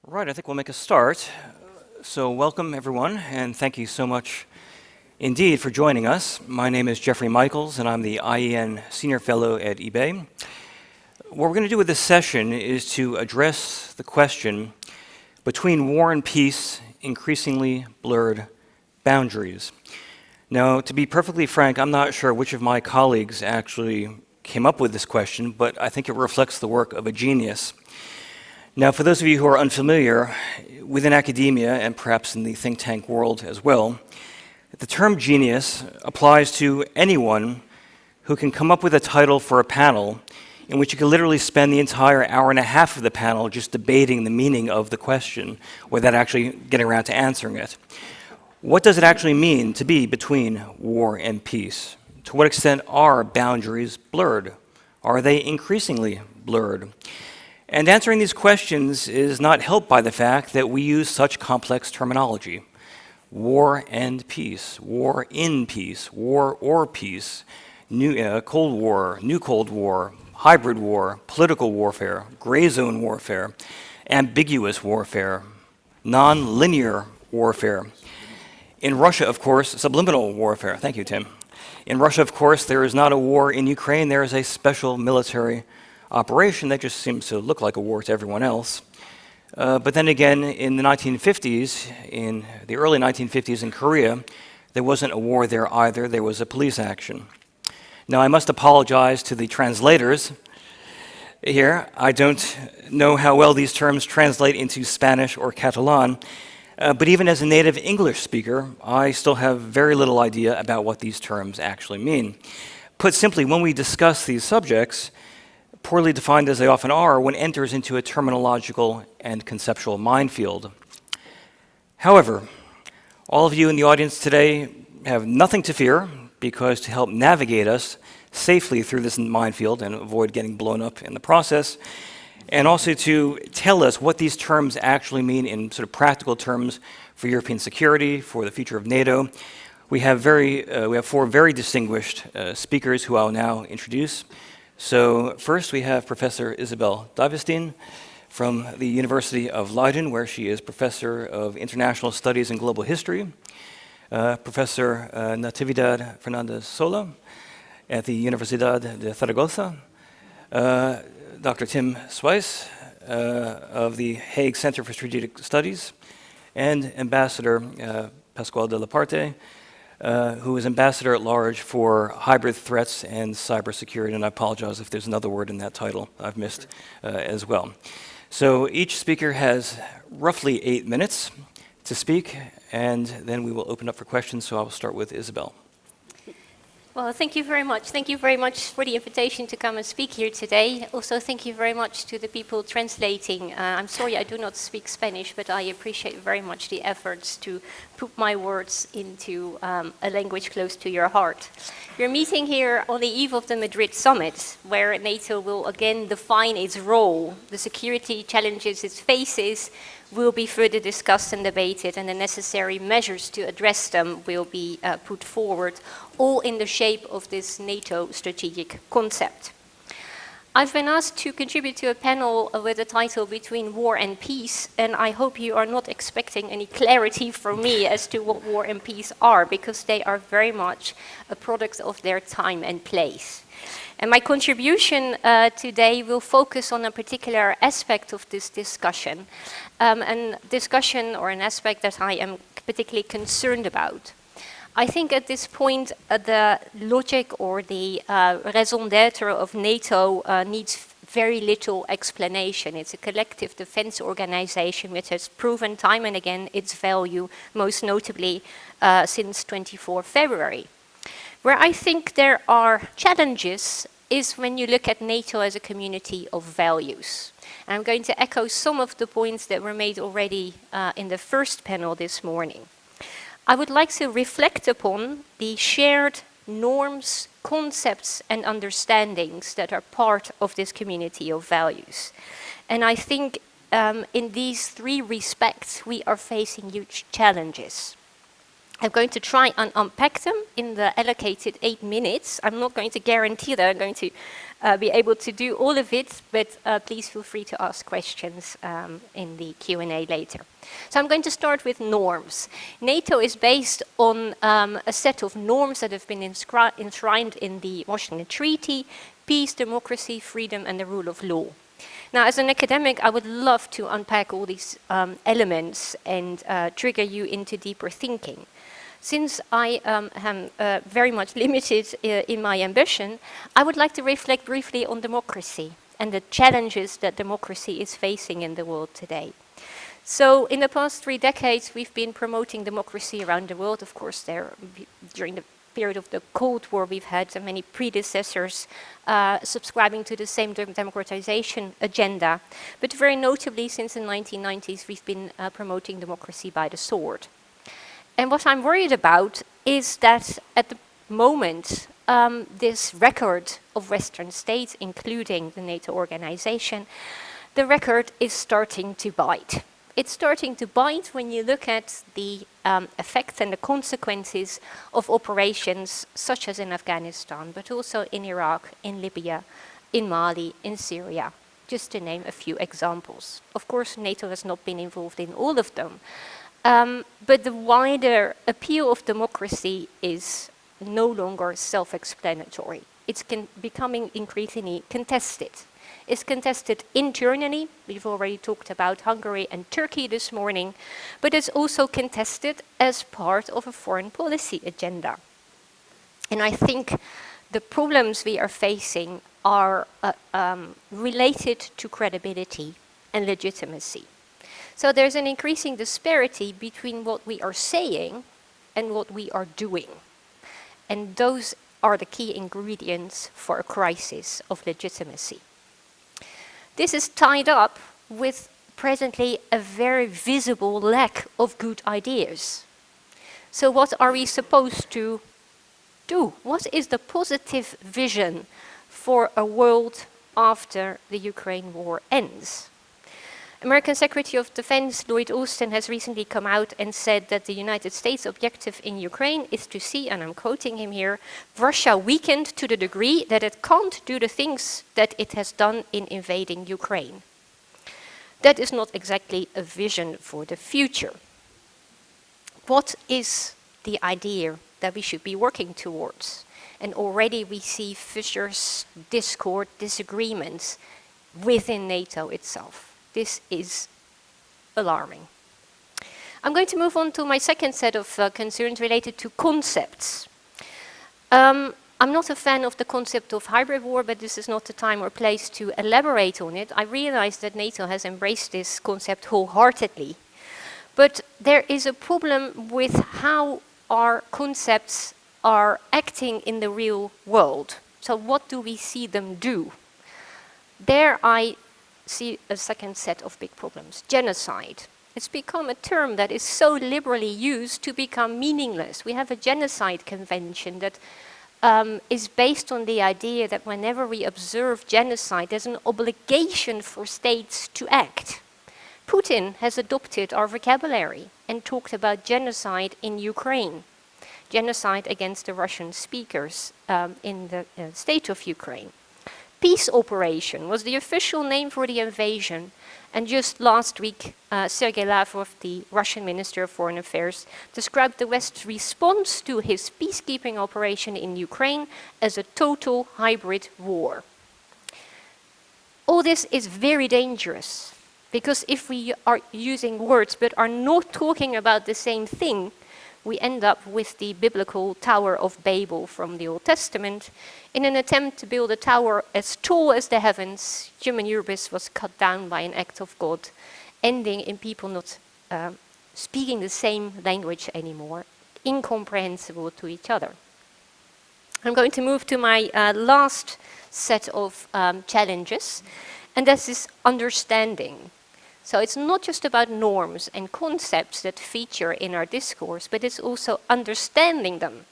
Right, I think we'll make a start. So welcome everyone, and thank you so much indeed for joining us. My name is Jeffrey Michaels, and I'm the IEN Senior Fellow at IBEI. What we're going to do with this session is to address the question, between war and peace, increasingly blurred boundaries. Now, to be perfectly frank, I'm not sure which of my colleagues actually came up with this question, but I think it reflects the work of a genius. Now, for those of you who are unfamiliar, within academia and perhaps in the think tank world as well, the term genius applies to anyone who can come up with a title for a panel in which you can literally spend the entire hour and a half of the panel just debating the meaning of the question without actually getting around to answering it. What does it actually mean to be between war and peace? To what extent are boundaries blurred? Are they increasingly blurred? And answering these questions is not helped by the fact that we use such complex terminology. War and peace, war in peace, war or peace, Cold War, new Cold War, hybrid war, political warfare, gray zone warfare, ambiguous warfare, non-linear warfare. In Russia, of course, subliminal warfare. Thank you, Tim. In Russia, of course, there is not a war in Ukraine. There is a special military operation that just seems to look like a war to everyone else. But then again, in the 1950s, in the early 1950s in Korea, there wasn't a war there either. There was a police action. Now, I must apologize to the translators here. I don't know how well these terms translate into Spanish or Catalan, but even as a native English speaker, I still have very little idea about what these terms actually mean. Put simply, when we discuss these subjects, poorly defined as they often are, one enters into a terminological and conceptual minefield. However, all of you in the audience today have nothing to fear, because to help navigate us safely through this minefield and avoid getting blown up in the process, and also to tell us what these terms actually mean in sort of practical terms for European security, for the future of NATO, we have four very distinguished speakers who I'll now introduce. So first we have Professor Isabelle Duyvesteyn from the University of Leiden, where she is Professor of International Studies and Global History. Professor Natividad Fernández Sola at the Universidad de Zaragoza. Dr. Tim Sweijs of the Hague Center for Strategic Studies, and Ambassador Pascual de la Parte, who is Ambassador at Large for Hybrid Threats and Cybersecurity, and I apologize if there's another word in that title I've missed as well. So each speaker has roughly 8 minutes to speak, and then we will open up for questions, so I will start with Isabelle. Well, thank you very much. Thank you very much for the invitation to come and speak here today. Also, thank you very much to the people translating. I'm sorry I do not speak Spanish, but I appreciate very much the efforts to put my words into a language close to your heart. We're meeting here on the eve of the Madrid summit, where NATO will again define its role, the security challenges it faces, will be further discussed and debated, and the necessary measures to address them will be put forward, all in the shape of this NATO strategic concept. I've been asked to contribute to a panel with the title Between War and Peace, and I hope you are not expecting any clarity from me as to what war and peace are, because they are very much a product of their time and place. And my contribution today will focus on a particular aspect of this discussion, an aspect that I am particularly concerned about. I think at this point the logic or the raison d'etre of NATO needs very little explanation. It's a collective defense organization which has proven time and again its value, most notably since 24 February. Where I think there are challenges is when you look at NATO as a community of values. And I'm going to echo some of the points that were made already in the first panel this morning. I would like to reflect upon the shared norms, concepts, and understandings that are part of this community of values. And I think in these three respects, we are facing huge challenges. I'm going to try and unpack them in the allocated 8 minutes. I'm not going to guarantee that I'm going to be able to do all of it, but please feel free to ask questions in the Q&A later. So I'm going to start with norms. NATO is based on a set of norms that have been enshrined in the Washington Treaty: peace, democracy, freedom, and the rule of law. Now, as an academic, I would love to unpack all these elements and trigger you into deeper thinking. Since I am very much limited in my ambition, I would like to reflect briefly on democracy and the challenges that democracy is facing in the world today. So in the past 3 decades, we've been promoting democracy around the world. Of course, during the period of the Cold War, we've had many predecessors subscribing to the same democratization agenda. But very notably, since the 1990s, we've been promoting democracy by the sword. And what I'm worried about is that at the moment, this record of Western states, including the NATO organization, the record is starting to bite. It's starting to bite when you look at the effects and the consequences of operations such as in Afghanistan, but also in Iraq, in Libya, in Mali, in Syria, just to name a few examples. Of course, NATO has not been involved in all of them, but the wider appeal of democracy is no longer self-explanatory. It's becoming increasingly contested. It's contested internally. We've already talked about Hungary and Turkey this morning, but it's also contested as part of a foreign policy agenda. And I think the problems we are facing are related to credibility and legitimacy. So there's an increasing disparity between what we are saying and what we are doing. And those are the key ingredients for a crisis of legitimacy. This is tied up with presently a very visible lack of good ideas. So what are we supposed to do? What is the positive vision for a world after the Ukraine war ends? American Secretary of Defense Lloyd Austin has recently come out and said that the United States' objective in Ukraine is to see, and I'm quoting him here, Russia weakened to the degree that it can't do the things that it has done in invading Ukraine. That is not exactly a vision for the future. What is the idea that we should be working towards? And already we see fissures, discord, disagreements within NATO itself. This is alarming. I'm going to move on to my second set of concerns related to concepts. I'm not a fan of the concept of hybrid war, but this is not the time or place to elaborate on it. I realize that NATO has embraced this concept wholeheartedly. But there is a problem with how our concepts are acting in the real world. So what do we see them do? There I see a second set of big problems. Genocide. It's become a term that is so liberally used to become meaningless. We have a genocide convention that is based on the idea that whenever we observe genocide, there's an obligation for states to act. Putin has adopted our vocabulary and talked about genocide in Ukraine, genocide against the Russian speakers in the state of Ukraine. Peace operation was the official name for the invasion, and just last week, Sergei Lavrov, the Russian Minister of Foreign Affairs, described the West's response to his peacekeeping operation in Ukraine as a total hybrid war. All this is very dangerous, because if we are using words but are not talking about the same thing, we end up with the biblical Tower of Babel from the Old Testament. In an attempt to build a tower as tall as the heavens, human hubris was cut down by an act of God, ending in people not speaking the same language anymore, incomprehensible to each other. I'm going to move to my last set of challenges, and this is understanding. So it's not just about norms and concepts that feature in our discourse, but it's also understanding them.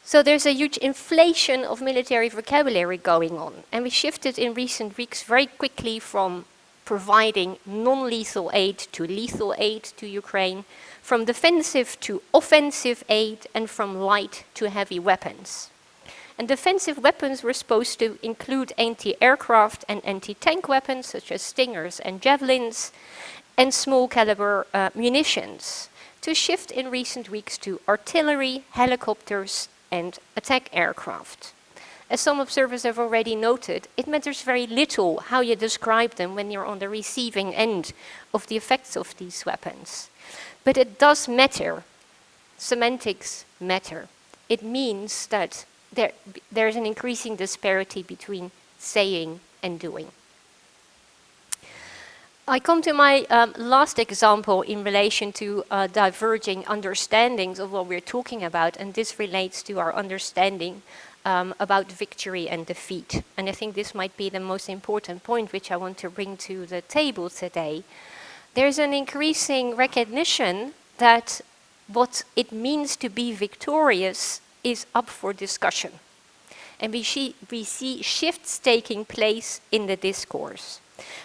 So there's a huge inflation of military vocabulary going on, and we shifted in recent weeks very quickly from providing non-lethal aid to lethal aid to Ukraine, from defensive to offensive aid, and from light to heavy weapons. And defensive weapons were supposed to include anti-aircraft and anti-tank weapons, such as Stingers and Javelins, and small caliber munitions, to shift in recent weeks to artillery, helicopters, and attack aircraft. As some observers have already noted, it matters very little how you describe them when you're on the receiving end of the effects of these weapons. But it does matter. Semantics matter. It means that there's an increasing disparity between saying and doing. I come to my last example in relation to diverging understandings of what we're talking about, and this relates to our understanding about victory and defeat. And I think this might be the most important point which I want to bring to the table today. There's an increasing recognition that what it means to be victorious is up for discussion. And we see shifts taking place in the discourse.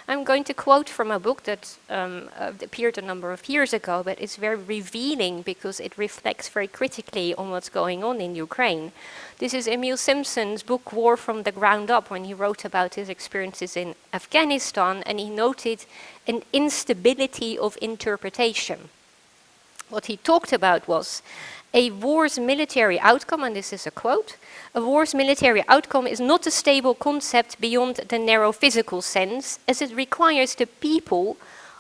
I'm going to quote from a book that appeared a number of years ago, but it's very revealing because it reflects very critically on what's going on in Ukraine. This is Emil Simpson's book, War from the Ground Up, when he wrote about his experiences in Afghanistan, and he noted an instability of interpretation. What he talked about was a war's military outcome, and this is a quote, a war's military outcome is not a stable concept beyond the narrow physical sense, as it requires the people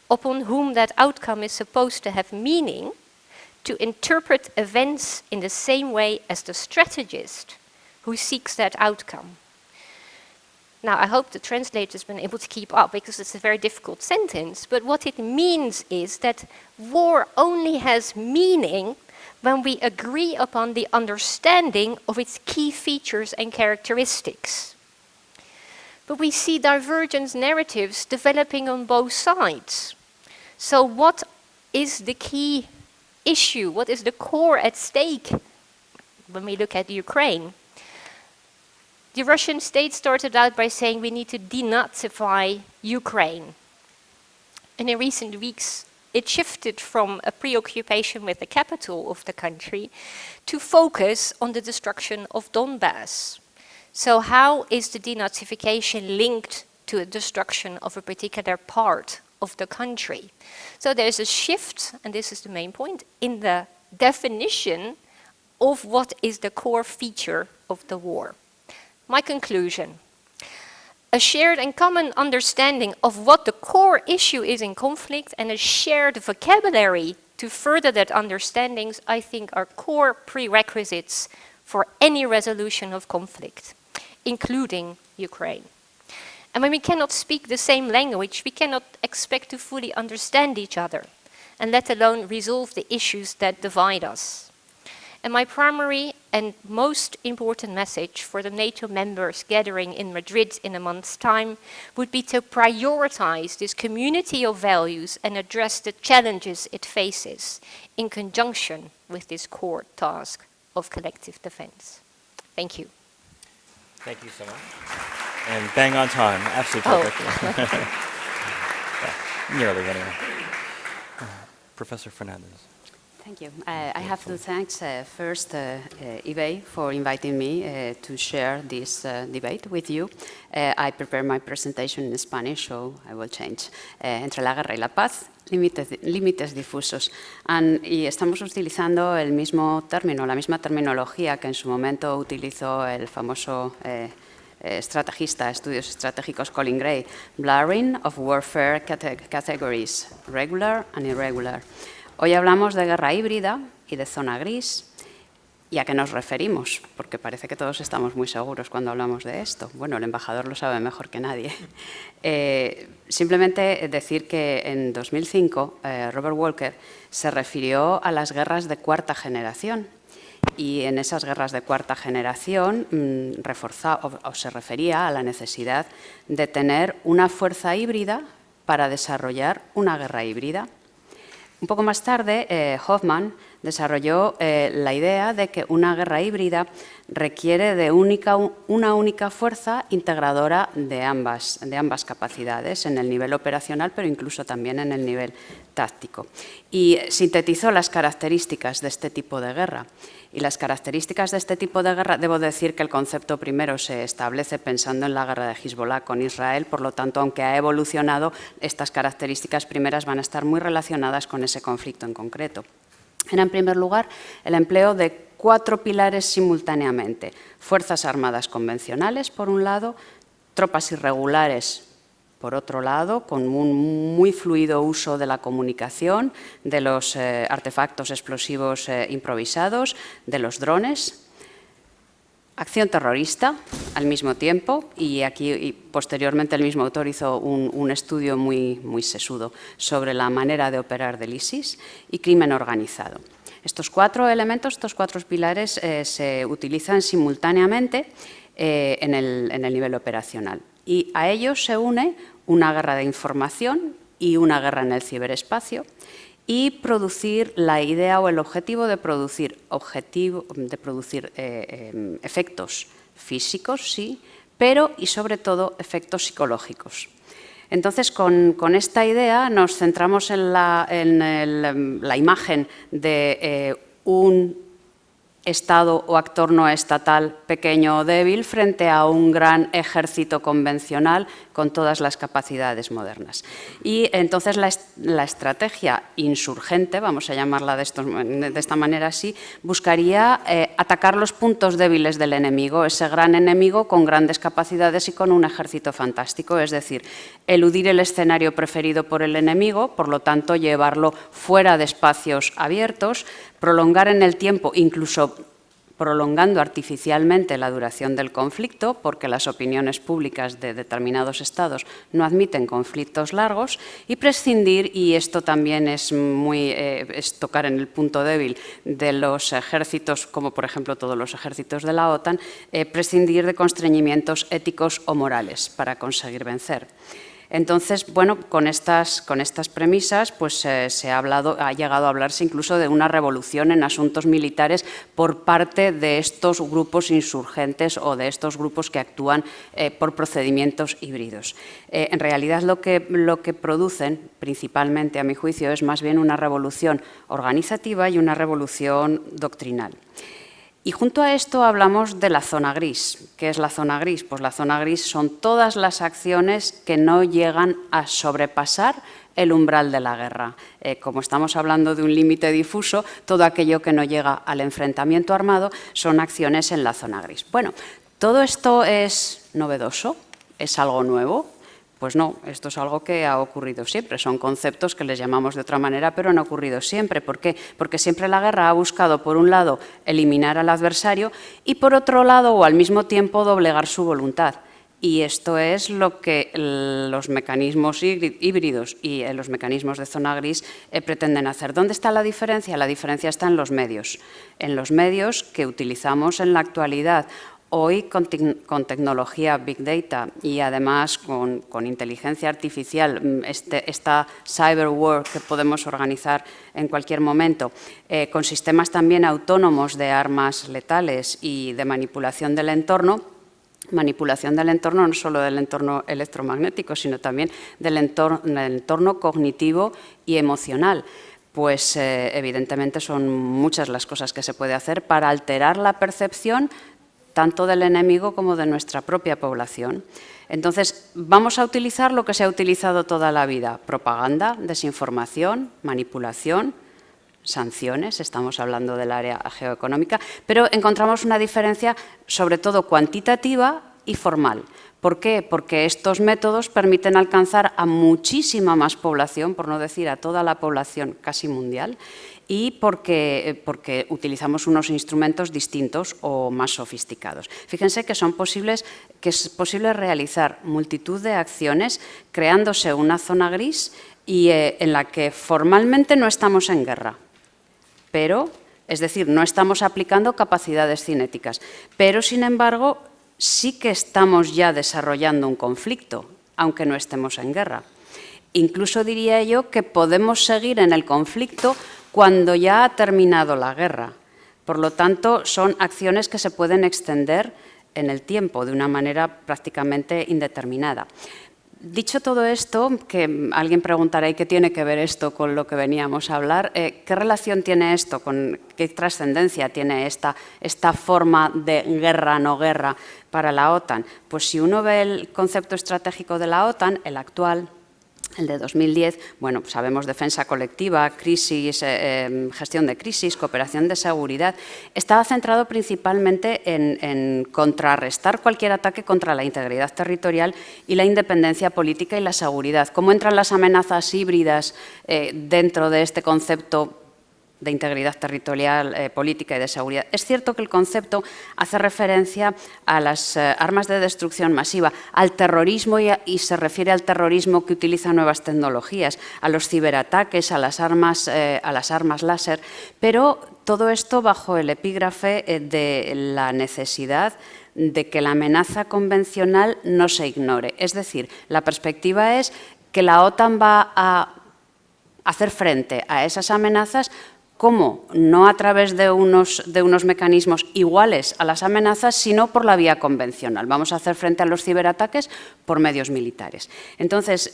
upon whom that outcome is supposed to have meaning to interpret events in the same way as the strategist who seeks that outcome. Now, I hope the translator's been able to keep up because it's a very difficult sentence, but what it means is that war only has meaning when we agree upon the understanding of its key features and characteristics. But we see divergent narratives developing on both sides. So what is the key issue? What is the core at stake when we look at Ukraine? The Russian state started out by saying we need to denazify Ukraine. And in recent weeks, it shifted from a preoccupation with the capital of the country to focus on the destruction of Donbass. So how is the denazification linked to a destruction of a particular part of the country? So there's a shift, and this is the main point, in the definition of what is the core feature of the war. My conclusion. A shared and common understanding of what the core issue is in conflict and a shared vocabulary to further that understandings, I think, are core prerequisites for any resolution of conflict, including Ukraine. And when we cannot speak the same language, we cannot expect to fully understand each other, and let alone resolve the issues that divide us. And my primary and most important message for the NATO members gathering in Madrid in a month's time would be to prioritize this community of values and address the challenges it faces in conjunction with this core task of collective defense. Thank you. Thank you so much. And bang on time, absolutely perfect. Yeah, nearly anyway. Professor Fernández. Thank you. I have to thank first IBEI for inviting me to share this debate with you. I prepared my presentation in Spanish, so I will change. Entre la guerra y la paz, límites difusos. Y estamos utilizando el mismo término, la misma terminología que en su momento utilizó el famoso estrategista de estudios estratégicos Colin Gray, blurring of warfare categories, regular and irregular. Hoy hablamos de guerra híbrida y de zona gris. ¿Y a qué nos referimos? Porque parece que todos estamos muy seguros cuando hablamos de esto. Bueno, el embajador lo sabe mejor que nadie. Simplemente decir que en 2005 Robert Walker se refirió a las guerras de cuarta generación. Y en esas guerras de cuarta generación se refería a la necesidad de tener una fuerza híbrida para desarrollar una guerra híbrida. Un poco más tarde, Hoffman desarrolló la idea de que una guerra híbrida requiere de una única fuerza integradora de ambas capacidades, en el nivel operacional, pero incluso también en el nivel táctico. Y sintetizó las características de este tipo de guerra. Y las características de este tipo de guerra, debo decir que el concepto primero se establece pensando en la guerra de Hezbollah con Israel, por lo tanto, aunque ha evolucionado, estas características primeras van a estar muy relacionadas con ese conflicto en concreto. Era, en primer lugar, el empleo de 4 pilares simultáneamente: fuerzas armadas convencionales, por un lado, tropas irregulares, por otro lado, con un muy fluido uso de la comunicación, de los artefactos explosivos improvisados, de los drones, acción terrorista al mismo tiempo, y aquí posteriormente el mismo autor hizo un estudio muy sesudo sobre la manera de operar del ISIS, y crimen organizado. Estos 4 elementos, estos 4 pilares se utilizan simultáneamente en el nivel operacional, y a ellos se une una guerra de información y una guerra en el ciberespacio, y producir la idea o el objetivo de producir efectos físicos, sí, pero y sobre todo efectos psicológicos. Entonces, con esta idea nos centramos en la imagen de un Estado o actor no estatal pequeño o débil frente a un gran ejército convencional con todas las capacidades modernas. Y entonces la estrategia insurgente, vamos a llamarla de esta manera así, buscaría atacar los puntos débiles del enemigo, ese gran enemigo con grandes capacidades y con un ejército fantástico, es decir, eludir el escenario preferido por el enemigo, por lo tanto llevarlo fuera de espacios abiertos, prolongar en el tiempo, incluso prolongando artificialmente la duración del conflicto, porque las opiniones públicas de determinados estados no admiten conflictos largos, y prescindir, y esto también es tocar en el punto débil de los ejércitos, como por ejemplo todos los ejércitos de la OTAN, prescindir de constreñimientos éticos o morales para conseguir vencer. Entonces, bueno, con estas premisas pues, ha llegado a hablarse incluso de una revolución en asuntos militares por parte de estos grupos insurgentes o de estos grupos que actúan por procedimientos híbridos. En realidad lo que producen, principalmente a mi juicio, es más bien una revolución organizativa y una revolución doctrinal. Y junto a esto hablamos de la zona gris. ¿Qué es la zona gris? Pues la zona gris son todas las acciones que no llegan a sobrepasar el umbral de la guerra. Como estamos hablando de un límite difuso, todo aquello que no llega al enfrentamiento armado son acciones en la zona gris. Bueno, ¿todo esto es novedoso? ¿Es algo nuevo? Pues no, esto es algo que ha ocurrido siempre, son conceptos que les llamamos de otra manera, pero han ocurrido siempre. ¿Por qué? Porque siempre la guerra ha buscado, por un lado, eliminar al adversario y, por otro lado, o al mismo tiempo, doblegar su voluntad. Y esto es lo que los mecanismos híbridos y los mecanismos de zona gris pretenden hacer. ¿Dónde está la diferencia? La diferencia está en los medios que utilizamos en la actualidad. Hoy, con tecnología Big Data y además con inteligencia artificial, esta cyber war que podemos organizar en cualquier momento, con sistemas también autónomos de armas letales y de manipulación del entorno no solo del entorno electromagnético, sino también del entorno cognitivo y emocional. Pues evidentemente son muchas las cosas que se puede hacer para alterar la percepción tanto del enemigo como de nuestra propia población. Entonces, vamos a utilizar lo que se ha utilizado toda la vida: propaganda, desinformación, manipulación, sanciones, estamos hablando del área geoeconómica, pero encontramos una diferencia sobre todo cuantitativa y formal. ¿Por qué? Porque estos métodos permiten alcanzar a muchísima más población, por no decir a toda la población casi mundial, y porque utilizamos unos instrumentos distintos o más sofisticados. Fíjense que es posible realizar multitud de acciones creándose una zona gris y en la que formalmente no estamos en guerra, pero, es decir, no estamos aplicando capacidades cinéticas, pero sin embargo sí que estamos ya desarrollando un conflicto, aunque no estemos en guerra. Incluso diría yo que podemos seguir en el conflicto cuando ya ha terminado la guerra. Por lo tanto, son acciones que se pueden extender en el tiempo de una manera prácticamente indeterminada. Dicho todo esto, que alguien preguntará, ¿y qué tiene que ver esto con lo que veníamos a hablar? ¿Qué relación tiene esto, qué trascendencia tiene esta forma de guerra, no guerra para la OTAN? Pues si uno ve el concepto estratégico de la OTAN, el actual, el de 2010, bueno, sabemos defensa colectiva, crisis, gestión de crisis, cooperación de seguridad. Estaba centrado principalmente en contrarrestar cualquier ataque contra la integridad territorial y la independencia política y la seguridad. ¿Cómo entran las amenazas híbridas dentro de este concepto de integridad territorial, política y de seguridad? Es cierto que el concepto hace referencia a las armas de destrucción masiva, al terrorismo y se refiere al terrorismo que utiliza nuevas tecnologías, a los ciberataques, a las armas láser, pero todo esto bajo el epígrafe de la necesidad de que la amenaza convencional no se ignore. Es decir, la perspectiva es que la OTAN va a hacer frente a esas amenazas. ¿Cómo? No a través de unos mecanismos iguales a las amenazas, sino por la vía convencional. Vamos a hacer frente a los ciberataques por medios militares. Entonces,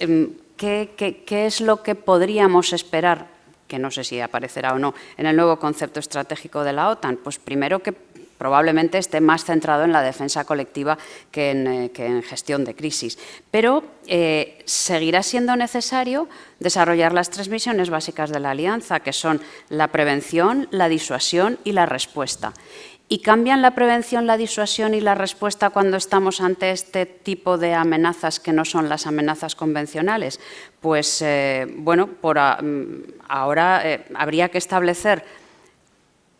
¿qué es lo que podríamos esperar, que no sé si aparecerá o no, en el nuevo concepto estratégico de la OTAN? Pues primero que probablemente esté más centrado en la defensa colectiva que en gestión de crisis. Pero seguirá siendo necesario desarrollar las 3 misiones básicas de la Alianza, que son la prevención, la disuasión y la respuesta. ¿Y cambian la prevención, la disuasión y la respuesta cuando estamos ante este tipo de amenazas que no son las amenazas convencionales? Pues, bueno, ahora habría que establecer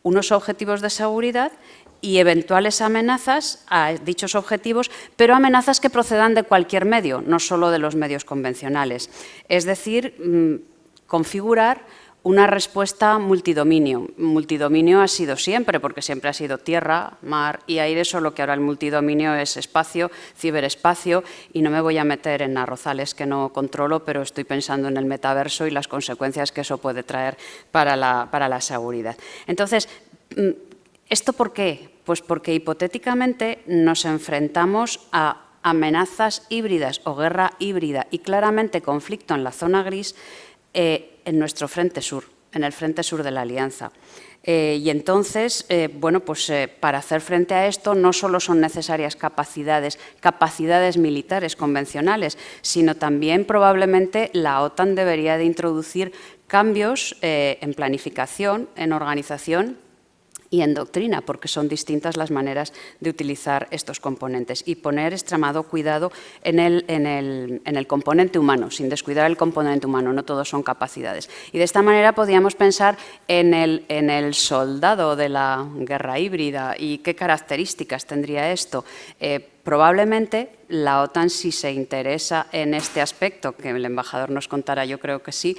unos objetivos de seguridad y eventuales amenazas a dichos objetivos, pero amenazas que procedan de cualquier medio, no solo de los medios convencionales. Es decir, configurar una respuesta multidominio. Multidominio ha sido siempre, porque siempre ha sido tierra, mar y aire, solo que ahora el multidominio es espacio, ciberespacio, y no me voy a meter en arrozales que no controlo, pero estoy pensando en el metaverso y las consecuencias que eso puede traer para la seguridad. Entonces, ¿esto por qué? Pues porque hipotéticamente nos enfrentamos a amenazas híbridas o guerra híbrida y claramente conflicto en la zona gris en nuestro frente sur, en el frente sur de la Alianza. Y entonces, bueno, pues para hacer frente a esto no solo son necesarias capacidades militares convencionales, sino también probablemente la OTAN debería de introducir cambios en planificación, en organización y en doctrina, porque son distintas las maneras de utilizar estos componentes, y poner extremado cuidado en el componente humano, sin descuidar el componente humano, no todos son capacidades. Y de esta manera podríamos pensar en el soldado de la guerra híbrida y qué características tendría esto. Probablemente la OTAN, si se interesa en este aspecto, que el embajador nos contará, yo creo que sí,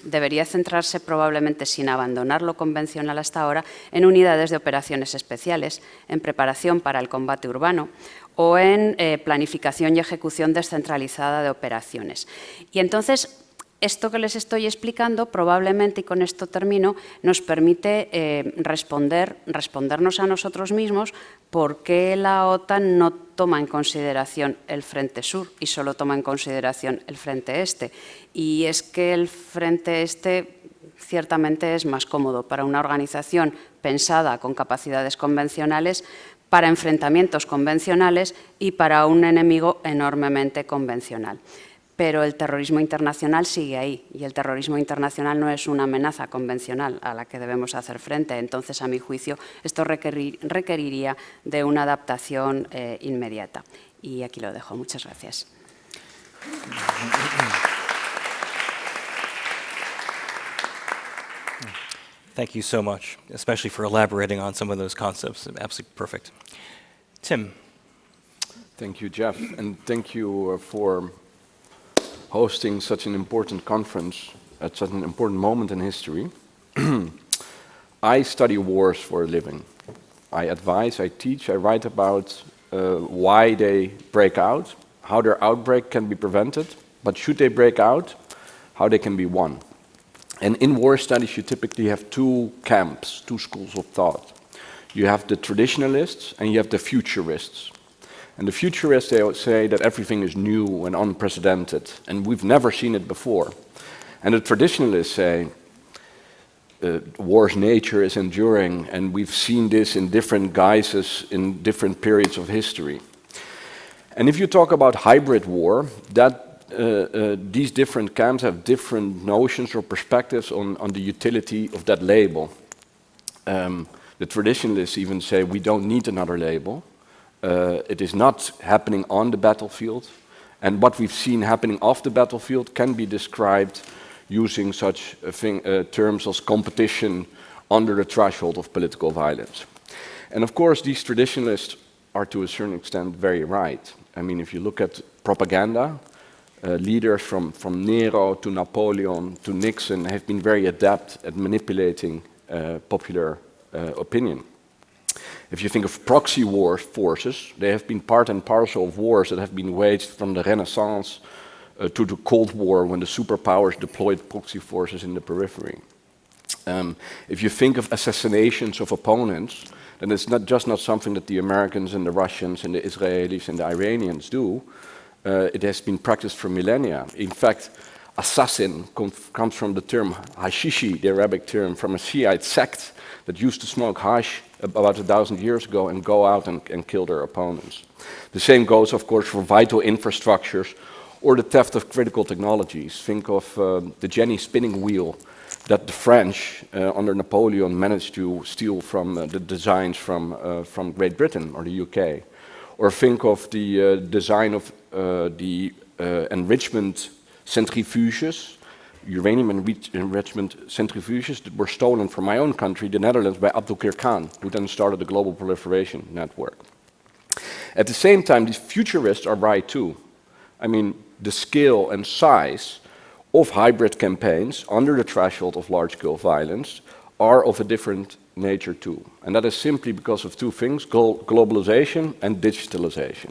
debería centrarse probablemente, sin abandonar lo convencional hasta ahora, en unidades de operaciones especiales, en preparación para el combate urbano o en planificación y ejecución descentralizada de operaciones. Y entonces, esto que les estoy explicando, probablemente, y con esto termino, nos permite respondernos a nosotros mismos por qué la OTAN no toma en consideración el frente sur y solo toma en consideración el frente este. Y es que el frente este ciertamente es más cómodo para una organización pensada con capacidades convencionales, para enfrentamientos convencionales y para un enemigo enormemente convencional. Pero el terrorismo internacional sigue ahí, y el terrorismo internacional no es una amenaza convencional a la que debemos hacer frente. Entonces, a mi juicio, esto requeriría de una adaptación inmediata. Y aquí lo dejo. Muchas gracias. Thank you so much, especially for elaborating on some of those concepts. Absolutely perfect. Tim. Thank you, Jeff, and thank you for hosting such an important conference at such an important moment in history. I study wars for a living. I advise, I teach, I write about why they break out, how their outbreak can be prevented, but should they break out, how they can be won. And in war studies, you typically have 2 camps, 2 schools of thought. You have the traditionalists and you have the futurists. And the futurists, they would say that everything is new and unprecedented, and we've never seen it before. And the traditionalists say war's nature is enduring, and we've seen this in different guises in different periods of history. And if you talk about hybrid war, these different camps have different notions or perspectives on the utility of that label. The traditionalists even say we don't need another label. It is not happening on the battlefield, and what we've seen happening off the battlefield can be described using such terms as competition under the threshold of political violence. And of course, these traditionalists are to a certain extent very right. I mean, if you look at propaganda, leaders from Nero to Napoleon to Nixon have been very adept at manipulating popular opinion. If you think of proxy war forces, they have been part and parcel of wars that have been waged from the Renaissance to the Cold War, when the superpowers deployed proxy forces in the periphery. If you think of assassinations of opponents, then it's not something that the Americans and the Russians and the Israelis and the Iranians do. It has been practiced for millennia. In fact, assassin comes from the term hashishi, the Arabic term, from a Shiite sect that used to smoke hash about 1,000 years ago and go out and kill their opponents. The same goes, of course, for vital infrastructures or the theft of critical technologies. Think of the Jenny spinning wheel that the French, under Napoleon, managed to steal from the designs from Great Britain or the UK. Or think of the design of the enrichment centrifuges, uranium enrichment centrifuges that were stolen from my own country, the Netherlands, by Abdulkir Khan, who then started the Global Proliferation Network. At the same time, these futurists are right too. I mean, the scale and size of hybrid campaigns under the threshold of large-scale violence are of a different nature too. And that is simply because of two things, globalization and digitalization.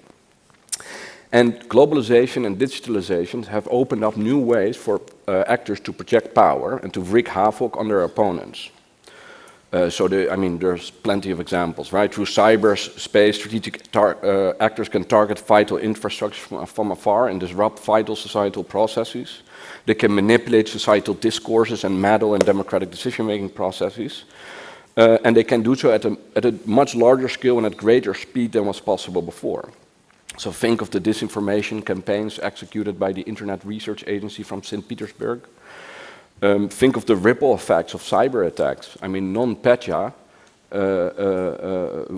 And globalization and digitalization have opened up new ways for actors to project power and to wreak havoc on their opponents. There's plenty of examples, right? Through cyberspace, strategic actors can target vital infrastructure from afar and disrupt vital societal processes. They can manipulate societal discourses and meddle in democratic decision-making processes. And they can do so at a much larger scale and at greater speed than was possible before. So think of the disinformation campaigns executed by the Internet Research Agency from St. Petersburg. Think of the ripple effects of cyber attacks. I mean, NotPetya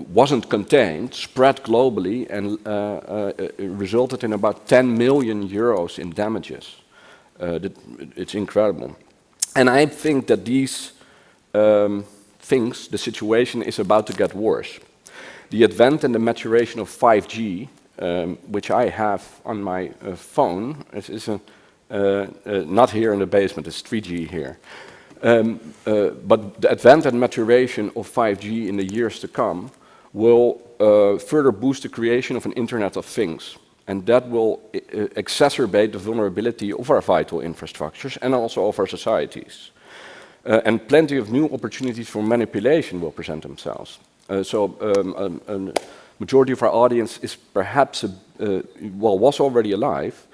wasn't contained, spread globally, and resulted in about 10 million euros in damages. It's incredible. And I think that these things, the situation is about to get worse. The advent and the maturation of 5G, which I have on my phone, is not here in the basement, it's 3G here. But the advent and maturation of 5G in the years to come will further boost the creation of an Internet of Things. And that will exacerbate the vulnerability of our vital infrastructures and also of our societies. And plenty of new opportunities for manipulation will present themselves. A majority of our audience is perhaps, was already alive.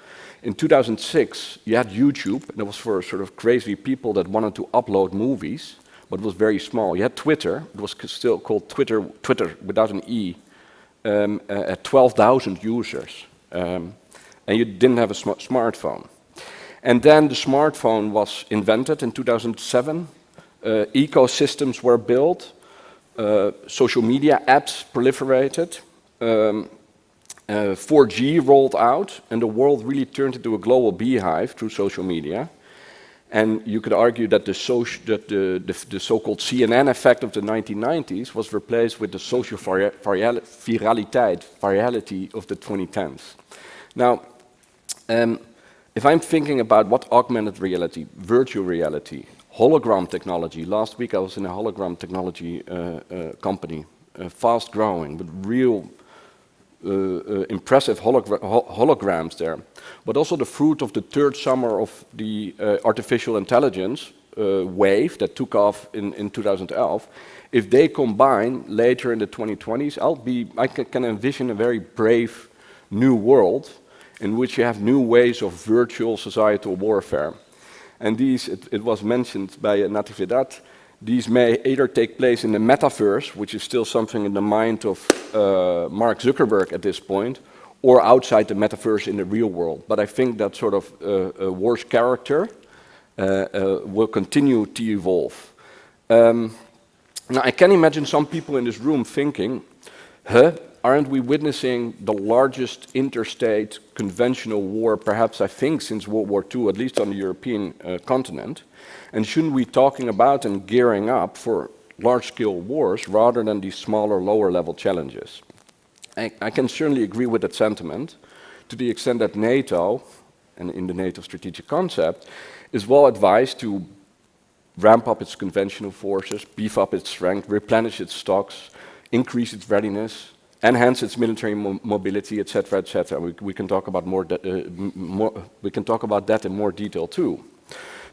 In 2006, you had YouTube, and it was for sort of crazy people that wanted to upload movies, but it was very small. You had Twitter, it was still called Twitter without an E, at 12,000 users. And you didn't have a smartphone. And then the smartphone was invented in 2007. Ecosystems were built. Social media apps proliferated. 4G rolled out, and the world really turned into a global beehive through social media. And you could argue that the so-called CNN effect of the 1990s was replaced with the social virality of the 2010s. Now, if I'm thinking about what augmented reality, virtual reality, hologram technology, last week I was in a hologram technology company, fast growing, but real impressive holograms there, but also the fruit of the third summer of the artificial intelligence wave that took off in 2011, if they combine later in the 2020s, I can envision a very brave new world in which you have new ways of virtual societal warfare. And these, it was mentioned by Natividad, these may either take place in the metaverse, which is still something in the mind of Mark Zuckerberg at this point, or outside the metaverse in the real world. But I think that sort of war's character will continue to evolve. Now, I can imagine some people in this room thinking, aren't we witnessing the largest interstate conventional war, perhaps I think since World War II, at least on the European continent? And shouldn't we be talking about and gearing up for large-scale wars rather than these smaller, lower-level challenges? I can certainly agree with that sentiment to the extent that NATO, and in the NATO strategic concept, is well advised to ramp up its conventional forces, beef up its strength, replenish its stocks, increase its readiness, enhance its military mobility, etc., etc. We can talk about we can talk about that in more detail too,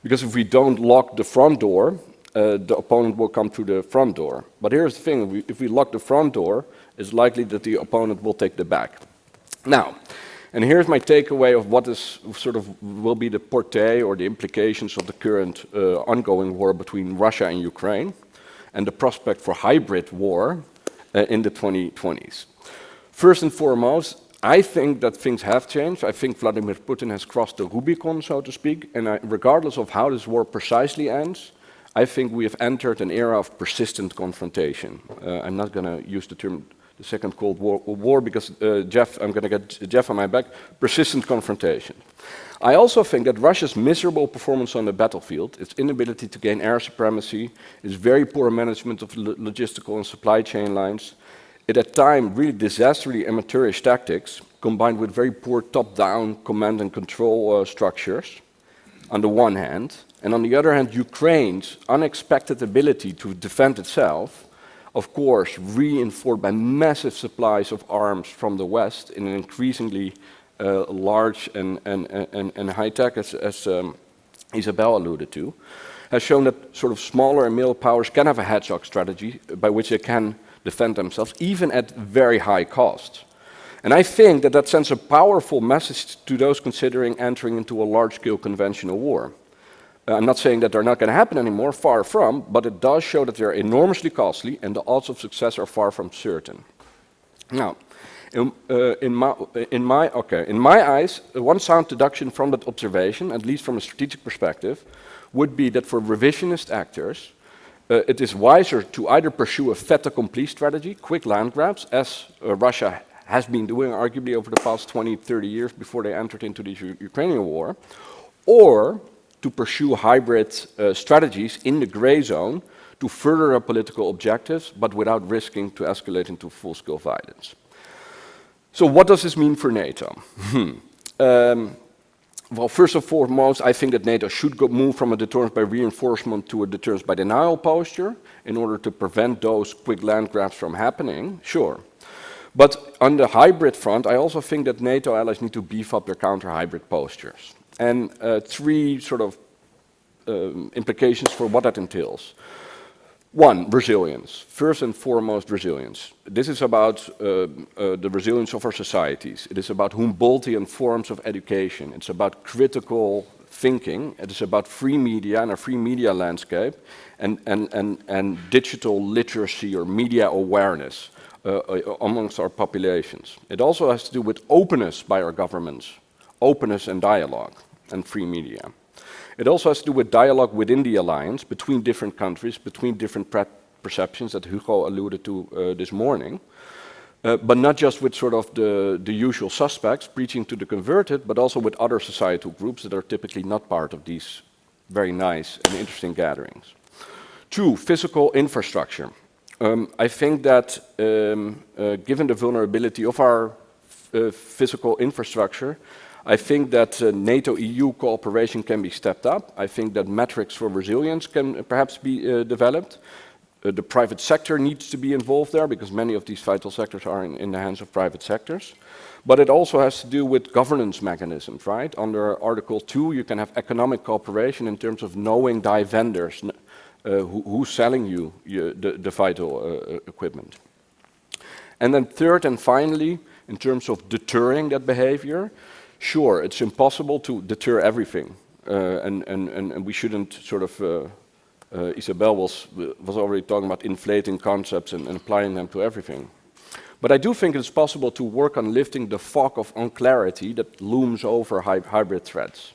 because if we don't lock the front door, the opponent will come through the front door. But here's the thing: if we lock the front door, it's likely that the opponent will take the back. Now, and here's my takeaway of what is sort of will be the portée or the implications of the current ongoing war between Russia and Ukraine, and the prospect for hybrid war in the 2020s. First and foremost, I think that things have changed. I think Vladimir Putin has crossed the Rubicon, so to speak, and regardless of how this war precisely ends, I think we have entered an era of persistent confrontation. I'm not going to use the term the Second Cold War because I'm going to get Jeff on my back. Persistent confrontation. I also think that Russia's miserable performance on the battlefield, its inability to gain air supremacy, its very poor management of logistical and supply chain lines, it at times really disastrously amateurish tactics, combined with very poor top-down command and control structures, on the one hand, and on the other hand, Ukraine's unexpected ability to defend itself, of course, reinforced by massive supplies of arms from the West in an increasingly large and high tech, as Isabelle alluded to, has shown that sort of smaller and middle powers can have a hedgehog strategy by which they can defend themselves, even at very high cost. And I think that that sends a powerful message to those considering entering into a large-scale conventional war. I'm not saying that they're not going to happen anymore, far from, but it does show that they're enormously costly and the odds of success are far from certain. Now, in my eyes, one sound deduction from that observation, at least from a strategic perspective, would be that for revisionist actors, it is wiser to either pursue a fait accompli strategy, quick land grabs, as Russia has been doing arguably over the past 20, 30 years before they entered into the Ukrainian war, or to pursue hybrid strategies in the gray zone to further our political objectives, but without risking to escalate into full-scale violence. So what does this mean for NATO? Well, first and foremost, I think that NATO should move from a deterrence by reinforcement to a deterrence by denial posture in order to prevent those quick land grabs from happening, sure. But on the hybrid front, I also think that NATO allies need to beef up their counter-hybrid postures. And three sort of implications for what that entails. One, resilience. First and foremost, resilience. This is about the resilience of our societies. It is about Humboldtian forms of education. It's about critical thinking. It is about free media and a free media landscape and digital literacy or media awareness amongst our populations. It also has to do with openness by our governments, openness and dialogue and free media. It also has to do with dialogue within the alliance, between different countries, between different perceptions that Hugo alluded to this morning, but not just with sort of the usual suspects, preaching to the converted, but also with other societal groups that are typically not part of these very nice and interesting gatherings. Two, physical infrastructure. I think that given the vulnerability of our physical infrastructure, I think that NATO-EU cooperation can be stepped up. I think that metrics for resilience can perhaps be developed. The private sector needs to be involved there because many of these vital sectors are in the hands of private sectors. But it also has to do with governance mechanisms, right? Under Article 2, you can have economic cooperation in terms of knowing thy vendors, who's selling you the vital equipment. And then third and finally, in terms of deterring that behavior, sure, it's impossible to deter everything. And we shouldn't sort of, Isabelle was already talking about inflating concepts and applying them to everything. But I do think it's possible to work on lifting the fog of unclarity that looms over hybrid threats.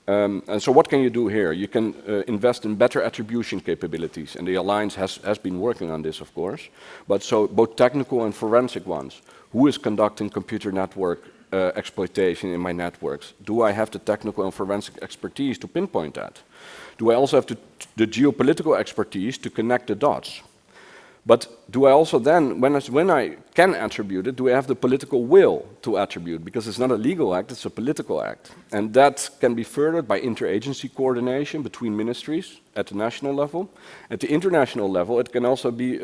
And so what can you do here? You can invest in better attribution capabilities, and the Alliance has been working on this, of course, but so both technical and forensic ones. Who is conducting computer network exploitation in my networks? Do I have the technical and forensic expertise to pinpoint that? Do I also have the geopolitical expertise to connect the dots? But do I also then, when I can attribute it, do I have the political will to attribute? Because it's not a legal act, it's a political act. And that can be furthered by interagency coordination between ministries at the national level. At the international level, it can also be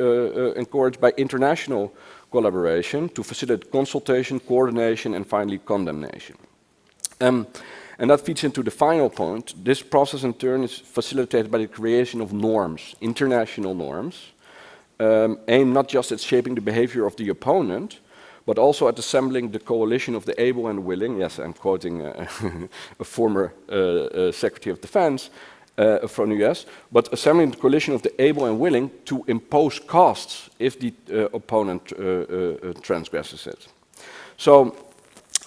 encouraged by international collaboration to facilitate consultation, coordination, and finally condemnation. And that feeds into the final point. This process in turn is facilitated by the creation of norms, international norms, aimed not just at shaping the behavior of the opponent, but also at assembling the coalition of the able and willing. Yes, I'm quoting a former Secretary of Defense from the US, but assembling the coalition of the able and willing to impose costs if the opponent transgresses it. So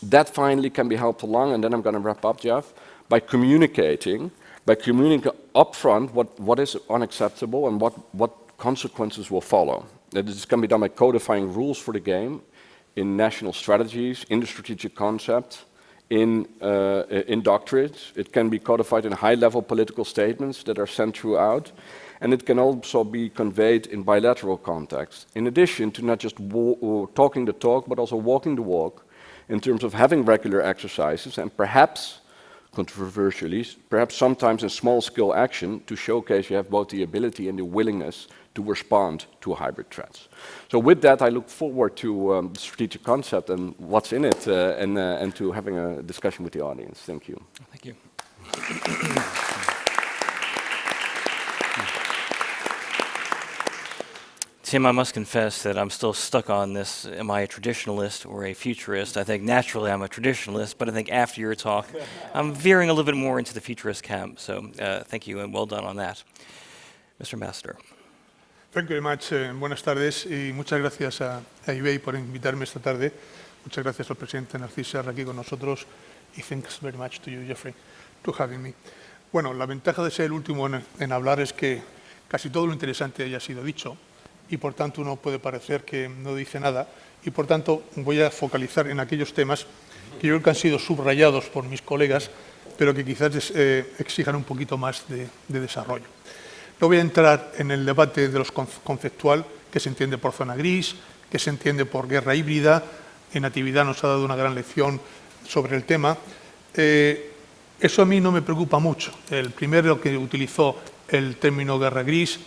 that finally can be helped along, and then I'm going to wrap up, Jeff, by communicating upfront what is unacceptable and what consequences will follow. This can be done by codifying rules for the game in national strategies, in the strategic concept, in doctrines. It can be codified in high-level political statements that are sent throughout, and it can also be conveyed in bilateral context. In addition to not just talking the talk, but also walking the walk in terms of having regular exercises and perhaps, controversially, perhaps sometimes in small-scale action to showcase you have both the ability and the willingness to respond to hybrid threats. So with that, I look forward to the strategic concept and what's in it, and to having a discussion with the audience. Thank you. Thank you. Tim, I must confess that I'm still stuck on this, am I a traditionalist or a futurist? I think naturally I'm a traditionalist, but I think after your talk, I'm veering a little bit more into the futurist camp. So thank you and well done on that. Mr. Ambassador. Thank you very much. Buenas tardes y muchas gracias a IBEI por invitarme esta tarde. Muchas gracias al presidente Narcisa aquí con nosotros y thanks very much to you, Jeffrey, to having me. Bueno, la ventaja de ser el último en hablar es que casi todo lo interesante haya sido dicho y por tanto uno puede parecer que no dice nada y por tanto voy a focalizar en aquellos temas que yo creo que han sido subrayados por mis colegas pero que quizás exijan un poquito más de desarrollo. No voy a entrar en el debate de los conceptual, que se entiende por zona gris, que se entiende por guerra híbrida. En Natividad nos ha dado una gran lección sobre el tema. Eso a mí no me preocupa mucho. El primero que utilizó el término guerra gris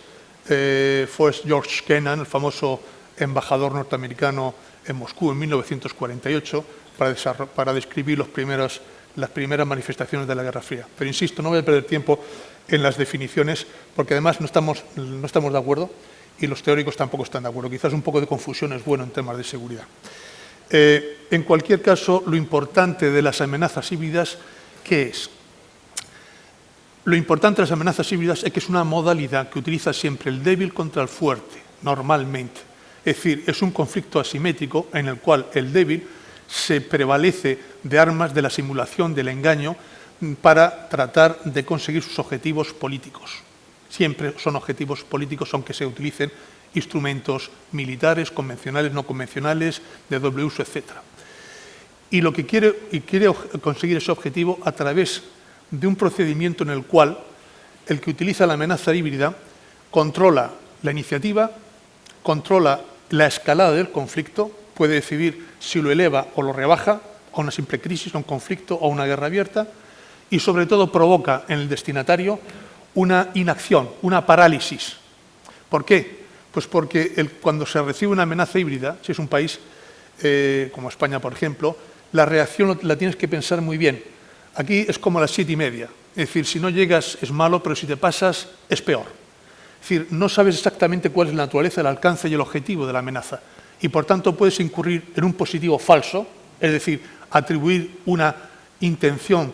fue George Kennan, el famoso embajador norteamericano en Moscú en 1948, para describir las primeras manifestaciones de la Guerra Fría. Pero insisto, no voy a perder tiempo en las definiciones, porque además no estamos de acuerdo y los teóricos tampoco están de acuerdo. Quizás un poco de confusión es bueno en temas de seguridad. En cualquier caso, lo importante de las amenazas híbridas, ¿qué es? Lo importante de las amenazas híbridas es que es una modalidad que utiliza siempre el débil contra el fuerte, normalmente. Es decir, es un conflicto asimétrico en el cual el débil se prevalece de armas de la simulación, del engaño, para tratar de conseguir sus objetivos políticos. Siempre son objetivos políticos, aunque se utilicen instrumentos militares, convencionales, no convencionales, de doble uso, etc. Y lo que quiere conseguir ese objetivo a través de un procedimiento en el cual el que utiliza la amenaza híbrida controla la iniciativa, controla la escalada del conflicto, puede decidir si lo eleva o lo rebaja a una simple crisis, a un conflicto o a una guerra abierta, y sobre todo provoca en el destinatario una inacción, una parálisis ¿Por qué? Pues porque cuando se recibe una amenaza híbrida, si es un país como España, por ejemplo, la reacción la tienes que pensar muy bien. Aquí es como a las 7:30. Es decir, si no llegas es malo, pero si te pasas es peor. Es decir, no sabes exactamente cuál es la naturaleza, el alcance y el objetivo de la amenaza. Y por tanto puedes incurrir en un positivo falso, es decir, atribuir una intención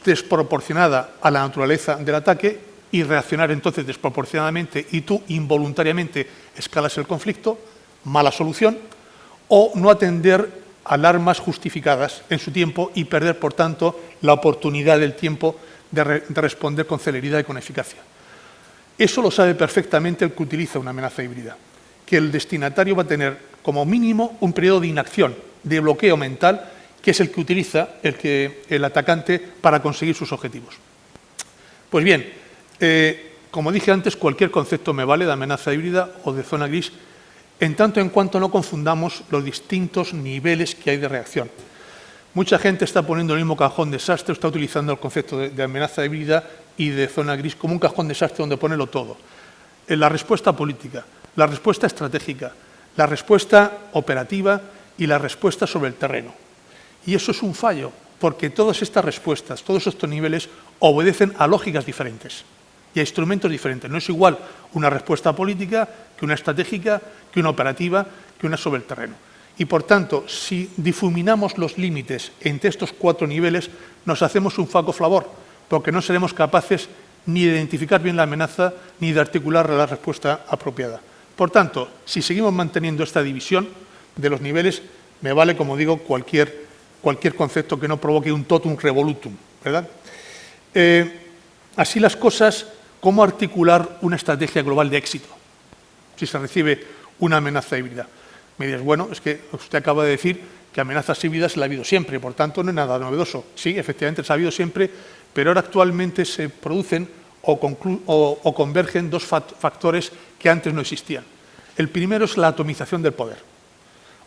desproporcionada a la naturaleza del ataque y reaccionar entonces desproporcionadamente y tú involuntariamente escalas el conflicto, mala solución, o no atender alarmas justificadas en su tiempo y perder, por tanto, la oportunidad del tiempo de responder con celeridad y con eficacia. Eso lo sabe perfectamente el que utiliza una amenaza híbrida, que el destinatario va a tener como mínimo un periodo de inacción, de bloqueo mental, que es el que utiliza el atacante para conseguir sus objetivos. Pues bien, como dije antes, cualquier concepto me vale de amenaza híbrida o de zona gris, en tanto en cuanto no confundamos los distintos niveles que hay de reacción. Mucha gente está poniendo el mismo cajón desastre, está utilizando el concepto de amenaza híbrida y de zona gris como un cajón desastre donde ponerlo todo. La respuesta política, la respuesta estratégica, la respuesta operativa y la respuesta sobre el terreno. Y eso es un fallo, porque todas estas respuestas, todos estos niveles obedecen a lógicas diferentes y a instrumentos diferentes. No es igual una respuesta política que una estratégica, que una operativa, que una sobre el terreno. Y por tanto, si difuminamos los límites entre estos 4 niveles, nos hacemos un flaco favor, porque no seremos capaces ni de identificar bien la amenaza ni de articular la respuesta apropiada. Por tanto, si seguimos manteniendo esta división de los niveles, me vale, como digo, cualquier concepto que no provoque un totum revolutum, ¿verdad? Así las cosas, ¿cómo articular una estrategia global de éxito si se recibe una amenaza híbrida? Me dirás, bueno, es que usted acaba de decir que amenazas híbridas la ha habido siempre, por tanto no es nada novedoso. Sí, efectivamente se ha habido siempre, pero ahora actualmente se producen o convergen 2 factores que antes no existían. El primero es la atomización del poder.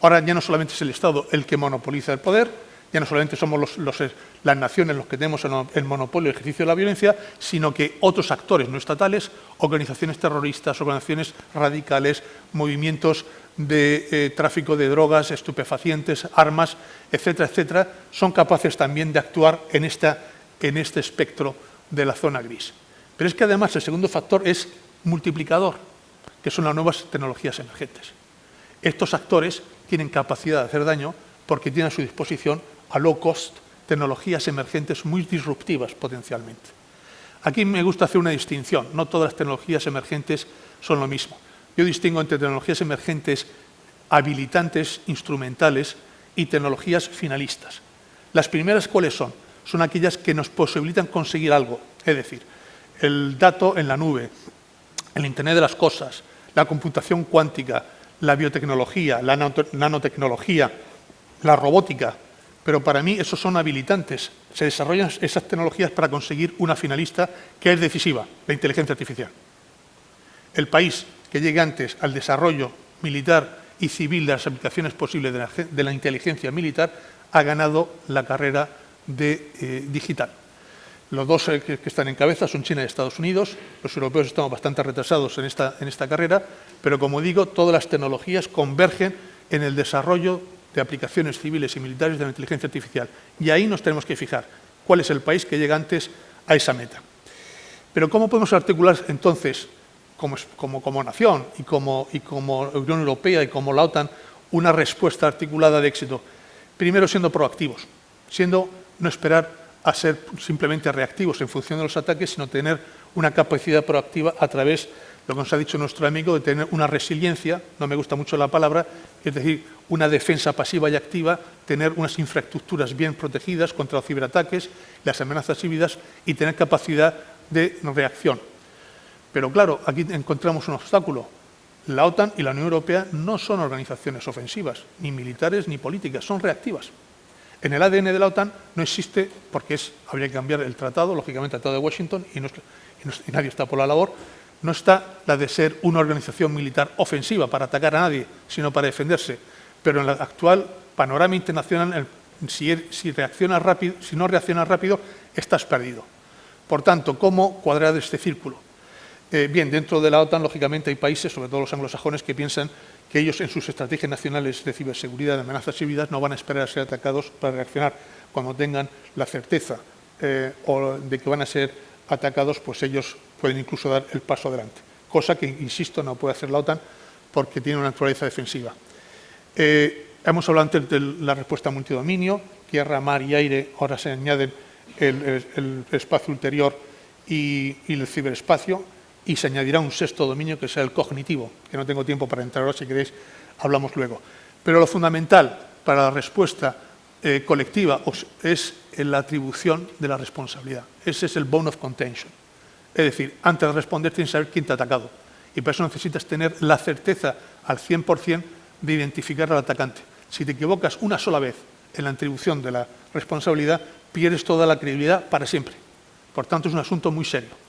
Ahora ya no solamente es el Estado el que monopoliza el poder, ya no solamente somos las naciones los que tenemos el monopolio del ejercicio de la violencia, sino que otros actores no estatales, organizaciones terroristas, organizaciones radicales, movimientos de tráfico de drogas, estupefacientes, armas, etcétera, etcétera, son capaces también de actuar en este espectro de la zona gris. Pero es que además el segundo factor es multiplicador, que son las nuevas tecnologías emergentes. Estos actores tienen capacidad de hacer daño porque tienen a su disposición a low cost tecnologías emergentes muy disruptivas potencialmente. Aquí me gusta hacer una distinción. No todas las tecnologías emergentes son lo mismo. Yo distingo entre tecnologías emergentes habilitantes, instrumentales y tecnologías finalistas. Las primeras, ¿cuáles son? Son aquellas que nos posibilitan conseguir algo, es decir, el dato en la nube, el Internet de las cosas, la computación cuántica, la biotecnología, la nanotecnología, la robótica, pero para mí esos son habilitantes. Se desarrollan esas tecnologías para conseguir una finalista que es decisiva, la inteligencia artificial. El país que llegue antes al desarrollo militar y civil de las aplicaciones posibles de la inteligencia militar ha ganado la carrera digital. Los dos que están en cabeza son China y Estados Unidos. Los europeos estamos bastante retrasados en esta carrera, pero como digo, todas las tecnologías convergen en el desarrollo de aplicaciones civiles y militares de la inteligencia artificial. Y ahí nos tenemos que fijar cuál es el país que llega antes a esa meta. Pero ¿cómo podemos articular entonces, como nación y como Unión Europea y como la OTAN, una respuesta articulada de éxito? Primero, siendo proactivos, no esperar a ser simplemente reactivos en función de los ataques, sino tener una capacidad proactiva a través, lo que nos ha dicho nuestro amigo, de tener una resiliencia, no me gusta mucho la palabra, es decir, una defensa pasiva y activa, tener unas infraestructuras bien protegidas contra los ciberataques, las amenazas híbridas y tener capacidad de reacción. Pero claro, aquí encontramos un obstáculo. La OTAN y la Unión Europea no son organizaciones ofensivas, ni militares ni políticas, son reactivas. En el ADN de la OTAN no existe, porque habría que cambiar el tratado, lógicamente el Tratado de Washington, y nadie está por la labor, no está la de ser una organización militar ofensiva para atacar a nadie, sino para defenderse. Pero en el actual panorama internacional, si no reaccionas rápido, estás perdido. Por tanto, ¿cómo cuadrar este círculo? Bien, dentro de la OTAN, lógicamente, hay países, sobre todo los anglosajones, que piensan que ellos en sus estrategias nacionales de ciberseguridad, de amenazas híbridas, no van a esperar a ser atacados para reaccionar. Cuando tengan la certeza o de que van a ser atacados, pues ellos pueden incluso dar el paso adelante. Cosa que, insisto, no puede hacer la OTAN porque tiene una naturaleza defensiva. Hemos hablado antes de la respuesta multidominio, tierra, mar y aire, ahora se añaden el espacio ulterior y el ciberespacio, y se añadirá un sexto dominio que sea el cognitivo, que no tengo tiempo para entrar ahora, si queréis hablamos luego. Pero lo fundamental para la respuesta colectiva es la atribución de la responsabilidad. Ese es el bone of contention. Es decir, antes de responder tienes que saber quién te ha atacado. Y para eso necesitas tener la certeza al 100% de identificar al atacante. Si te equivocas una sola vez en la atribución de la responsabilidad, pierdes toda la credibilidad para siempre. Por tanto, es un asunto muy serio.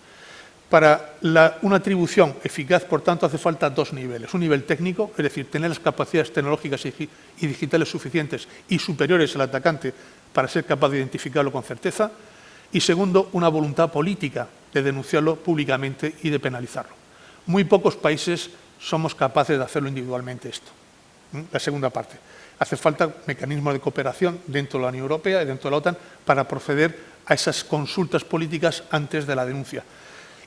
Para una atribución eficaz, por tanto, hace falta dos niveles. Un nivel técnico, es decir, tener las capacidades tecnológicas y digitales suficientes y superiores al atacante para ser capaz de identificarlo con certeza. Y segundo, una voluntad política de denunciarlo públicamente y de penalizarlo. Muy pocos países somos capaces de hacerlo individualmente esto. La segunda parte. Hace falta mecanismos de cooperación dentro de la Unión Europea y dentro de la OTAN para proceder a esas consultas políticas antes de la denuncia.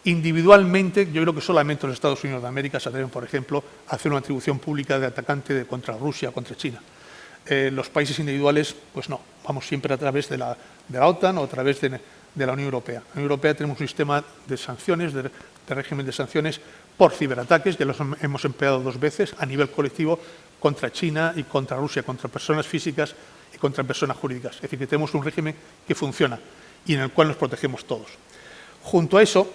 Individualmente, yo creo que solamente los Estados Unidos de América se atreven, por ejemplo, a hacer una atribución pública de atacante contra Rusia o contra China. Los países individuales, pues no, vamos siempre a través de la OTAN o a través de la Unión Europea. En la Unión Europea tenemos un sistema de sanciones, de régimen de sanciones por ciberataques, ya los hemos empleado 2 veces a nivel colectivo contra China y contra Rusia, contra personas físicas y contra personas jurídicas. Es decir, que tenemos un régimen que funciona y en el cual nos protegemos todos. Junto a eso,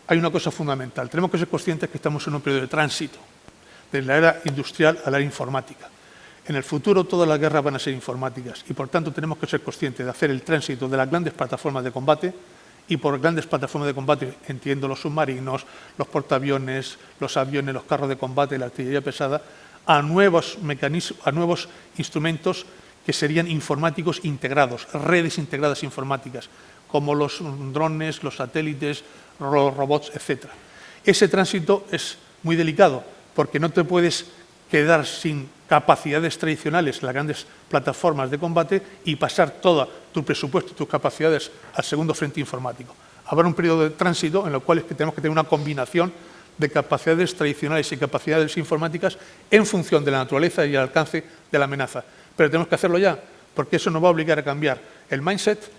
hay una cosa fundamental. Tenemos que ser conscientes que estamos en un periodo de tránsito, de la era industrial a la era informática. En el futuro todas las guerras van a ser informáticas y, por tanto, tenemos que ser conscientes de hacer el tránsito de las grandes plataformas de combate, y por grandes plataformas de combate entiendo los submarinos, los portaaviones, los aviones, los carros de combate, la artillería pesada, a nuevos instrumentos que serían informáticos integrados, redes integradas informáticas, como los drones, los satélites, los robots, etc. Ese tránsito es muy delicado porque no te puedes quedar sin capacidades tradicionales en las grandes plataformas de combate y pasar todo tu presupuesto y tus capacidades al segundo frente informático. Habrá un periodo de tránsito en el cual tenemos que tener una combinación de capacidades tradicionales y capacidades informáticas en función de la naturaleza y el alcance de la amenaza. Pero tenemos que hacerlo ya, porque eso nos va a obligar a cambiar el mindset,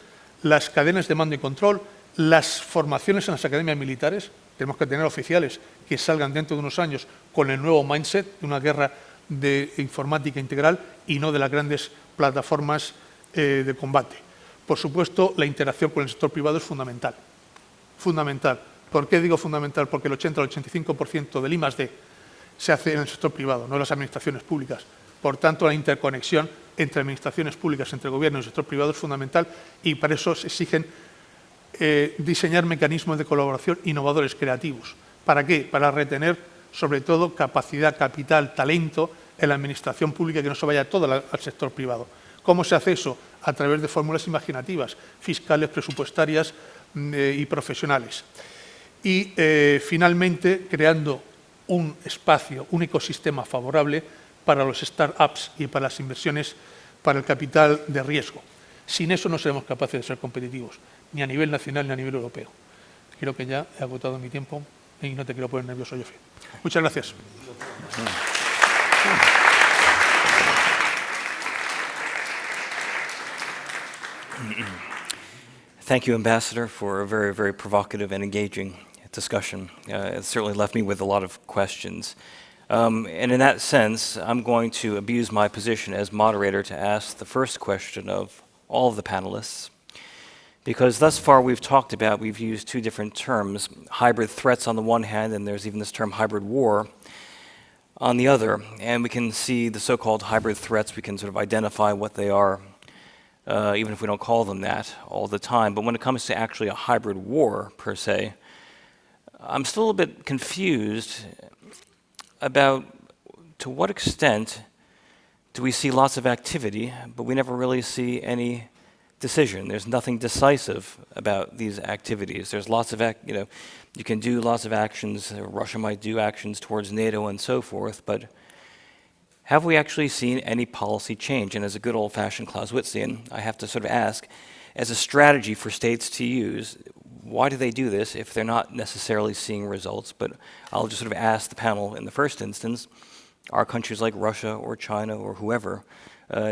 las cadenas de mando y control, las formaciones en las academias militares. Tenemos que tener oficiales que salgan dentro de unos años con el nuevo mindset de una guerra de informática integral y no de las grandes plataformas de combate. Por supuesto, la interacción con el sector privado es fundamental. Fundamental. ¿Por qué digo fundamental? Porque el 80 al 85% del I+D se hace en el sector privado, no en las administraciones públicas. Por tanto, la interconexión entre administraciones públicas, entre gobierno y el sector privado es fundamental y para eso se exigen diseñar mecanismos de colaboración innovadores, creativos. ¿Para qué? Para retener, sobre todo, capacidad, capital, talento en la administración pública, que no se vaya todo al sector privado. ¿Cómo se hace eso? A través de fórmulas imaginativas, fiscales, presupuestarias y profesionales. Y, finalmente, creando un espacio, un ecosistema favorable para los start-ups y para las inversiones, para el capital de riesgo. Sin eso no seremos capaces de ser competitivos, ni a nivel nacional ni a nivel europeo. Creo que ya he agotado mi tiempo y no te quiero poner nervioso, Jeffrey. Muchas gracias. Thank you, Ambassador, for a very, very provocative and engaging discussion. It certainly left me with a lot of questions. And in that sense, I'm going to abuse my position as moderator to ask the first question of all of the panelists. Because thus far we've used 2 different terms, hybrid threats on the one hand, and there's even this term hybrid war on the other. And we can see the so-called hybrid threats, we can sort of identify what they are, even if we don't call them that all the time. But when it comes to actually a hybrid war, per se, I'm still a bit confused about to what extent do we see lots of activity, but we never really see any decision. There's nothing decisive about these activities. There's lots of, you can do lots of actions. Russia might do actions towards NATO and so forth, but have we actually seen any policy change? And as a good old-fashioned Clausewitzian, I have to sort of ask, as a strategy for states to use, why do they do this if they're not necessarily seeing results? But I'll just sort of ask the panel in the first instance, are countries like Russia or China or whoever,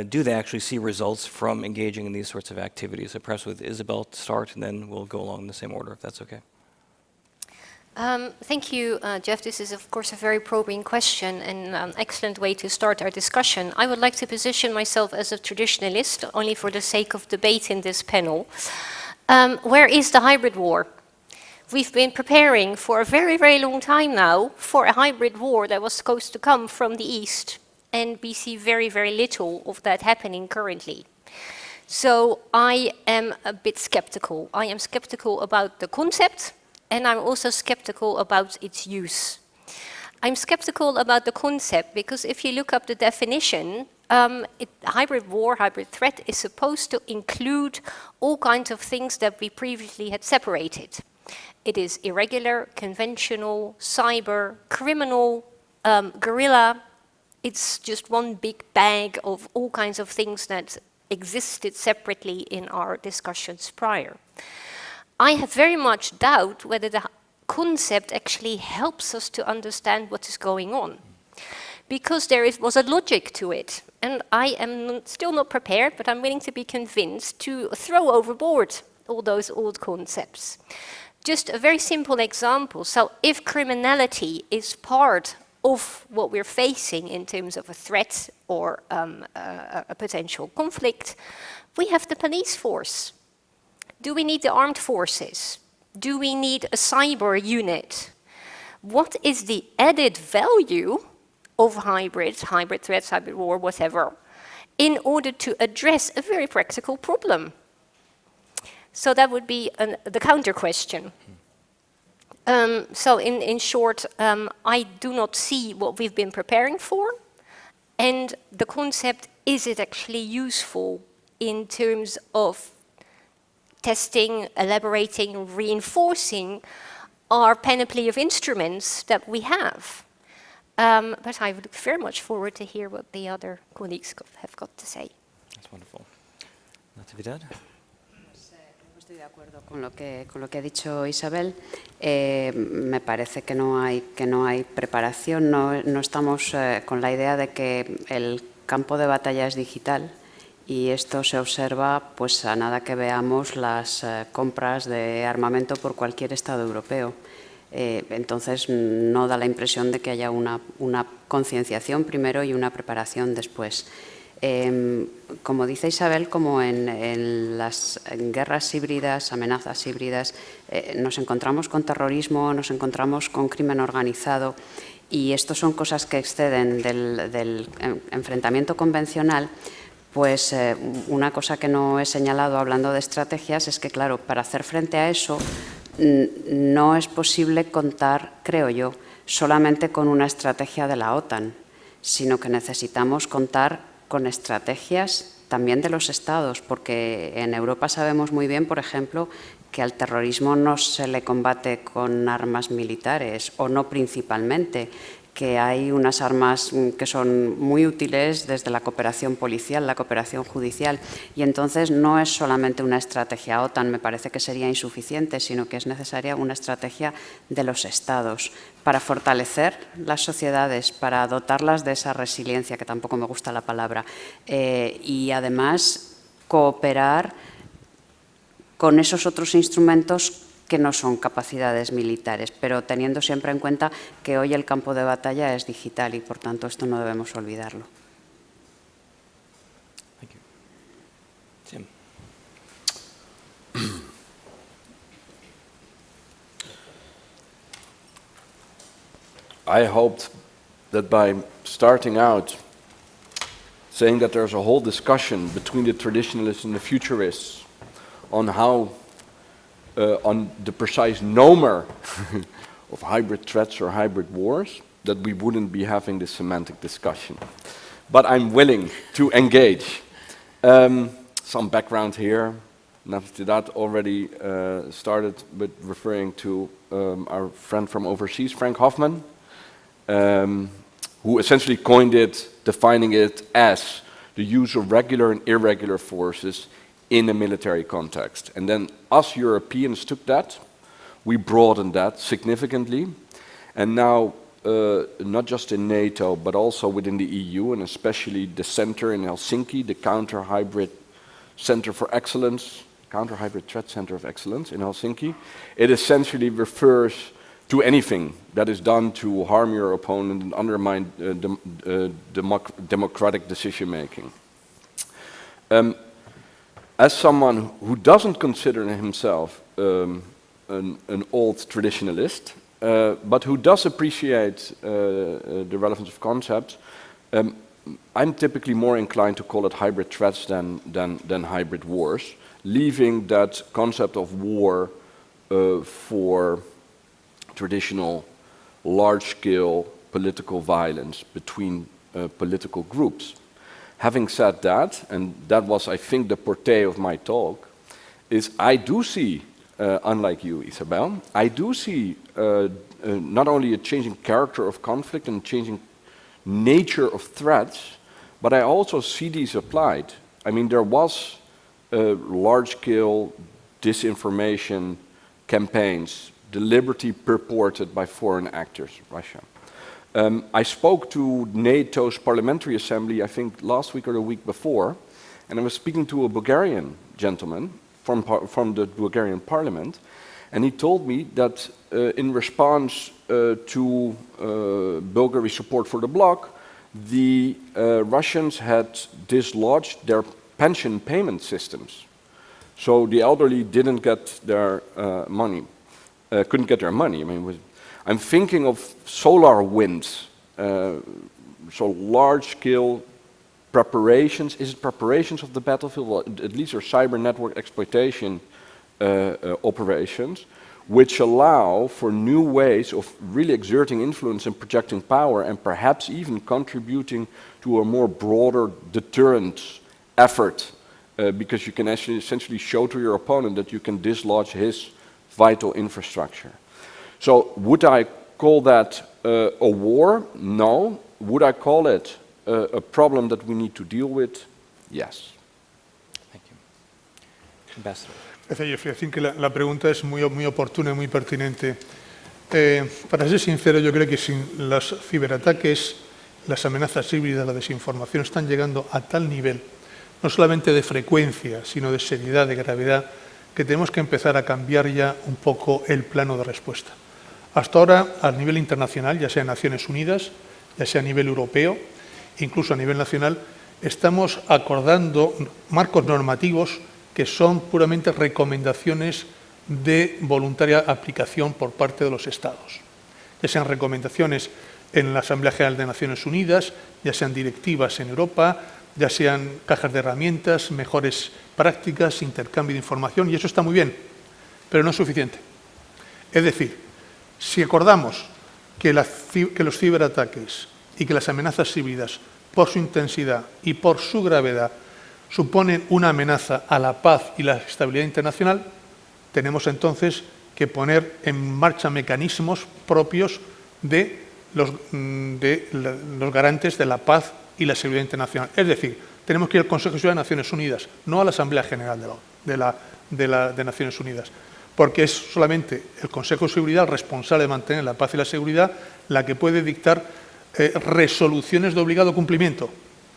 do they actually see results from engaging in these sorts of activities? So perhaps with Isabelle to start, and then we'll go along in the same order, if that's okay. Thank you, Jeff. This is, of course, a very probing question and an excellent way to start our discussion. I would like to position myself as a traditionalist, only for the sake of debate in this panel. Where is the hybrid war? We've been preparing for a very, very long time now for a hybrid war that was supposed to come from the East, and we see very, very little of that happening currently. So I am a bit skeptical. I am skeptical about the concept, and I'm also skeptical about its use. I'm skeptical about the concept because if you look up the definition, hybrid war, hybrid threat is supposed to include all kinds of things that we previously had separated. It is irregular, conventional, cyber, criminal, guerrilla. It's just one big bag of all kinds of things that existed separately in our discussions prior. I have very much doubt whether the concept actually helps us to understand what is going on, because there was a logic to it. And I am still not prepared, but I'm willing to be convinced to throw overboard all those old concepts. Just a very simple example. So if criminality is part of what we're facing in terms of a threat or a potential conflict, we have the police force. Do we need the armed forces? Do we need a cyber unit? What is the added value of hybrid threats, hybrid war, whatever, in order to address a very practical problem? So that would be the counter question. So in short, I do not see what we've been preparing for, and the concept, is it actually useful in terms of testing, elaborating, reinforcing our panoply of instruments that we have. But I look very much forward to hear what the other colleagues have got to say. That's wonderful. Natividad? Estoy de acuerdo con lo que ha dicho Isabelle. Me parece que no hay preparación, no estamos con la idea de que el campo de batalla es digital. Y esto se observa pues a nada que veamos las compras de armamento por cualquier Estado europeo. Entonces no da la impresión de que haya una concienciación primero y una preparación después. Como dice Isabelle, como en las guerras híbridas, amenazas híbridas, nos encontramos con terrorismo, nos encontramos con crimen organizado, y esto son cosas que exceden del enfrentamiento convencional. Pues una cosa que no he señalado hablando de estrategias es que, claro, para hacer frente a eso no es posible contar, creo yo, solamente con una estrategia de la OTAN, sino que necesitamos contar con estrategias también de los Estados, porque en Europa sabemos muy bien, por ejemplo, que al terrorismo no se le combate con armas militares, o no principalmente, que hay unas armas que son muy útiles desde la cooperación policial, la cooperación judicial, y entonces no es solamente una estrategia OTAN, me parece que sería insuficiente, sino que es necesaria una estrategia de los Estados para fortalecer las sociedades, para dotarlas de esa resiliencia, que tampoco me gusta la palabra, y además cooperar con esos otros instrumentos que no son capacidades militares, pero teniendo siempre en cuenta que hoy el campo de batalla es digital y, por tanto, esto no debemos olvidarlo. Thank you. Tim. I hoped that by starting out saying that there's a whole discussion between the traditionalists and the futurists on how on the precise nomer of hybrid threats or hybrid wars, that we wouldn't be having this semantic discussion. But I'm willing to engage. some background here. Natividad already started with referring to our friend from overseas, Frank Hoffman, who essentially coined it, defining it as the use of regular and irregular forces in a military context. And then us Europeans took that, we broadened that significantly, and now not just in NATO, but also within the EU, and especially the center in Helsinki, the Counter-Hybrid Center for Excellence, Counter-Hybrid Threat Center of Excellence in Helsinki. It essentially refers to anything that is done to harm your opponent and undermine democratic decision-making. As someone who doesn't consider himself an old traditionalist, but who does appreciate the relevance of concepts, I'm typically more inclined to call it hybrid threats than hybrid wars, leaving that concept of war for traditional large-scale political violence between political groups. Having said that, and that was, I think, the portée of my talk, is I do see, unlike you, Isabelle, I do see not only a changing character of conflict and changing nature of threats, but I also see these applied. I mean, there was large-scale disinformation campaigns deliberately purported by foreign actors, Russia. I spoke to NATO's Parliamentary Assembly, I think last week or the week before, and I was speaking to a Bulgarian gentleman from the Bulgarian parliament, and he told me that in response to Bulgary's support for the bloc, the Russians had dislodged their pension payment systems. So the elderly didn't get their money, couldn't get their money. I mean, I'm thinking of solar winds, so large-scale preparations. Is it preparations of the battlefield? Well, at least they're cyber network exploitation operations, which allow for new ways of really exerting influence and projecting power, and perhaps even contributing to a more broader deterrent effort, because you can actually essentially show to your opponent that you can dislodge his vital infrastructure. So would I call that a war? No. Would I call it a problem that we need to deal with? Yes. Thank you. Ambassador. Gracias, Jeffrey. I think que la pregunta es muy oportuna y muy pertinente. Para ser sincero, yo creo que sin los ciberataques, las amenazas híbridas, la desinformación están llegando a tal nivel, no solamente de frecuencia, sino de seriedad, de gravedad, que tenemos que empezar a cambiar ya un poco el plano de respuesta. Hasta ahora, a nivel internacional, ya sea en Naciones Unidas, ya sea a nivel europeo, incluso a nivel nacional, estamos acordando marcos normativos que son puramente recomendaciones de voluntaria aplicación por parte de los Estados. Ya sean recomendaciones en la Asamblea General de Naciones Unidas, ya sean directivas en Europa, ya sean cajas de herramientas, mejores prácticas, intercambio de información, y eso está muy bien, pero no es suficiente. Es decir, si acordamos que los ciberataques y que las amenazas híbridas, por su intensidad y por su gravedad, suponen una amenaza a la paz y la estabilidad internacional, tenemos entonces que poner en marcha mecanismos propios de los garantes de la paz y la seguridad internacional. Es decir, tenemos que ir al Consejo de Seguridad de Naciones Unidas, no a la Asamblea General de Naciones Unidas, porque es solamente el Consejo de Seguridad el responsable de mantener la paz y la seguridad, la que puede dictar resoluciones de obligado cumplimiento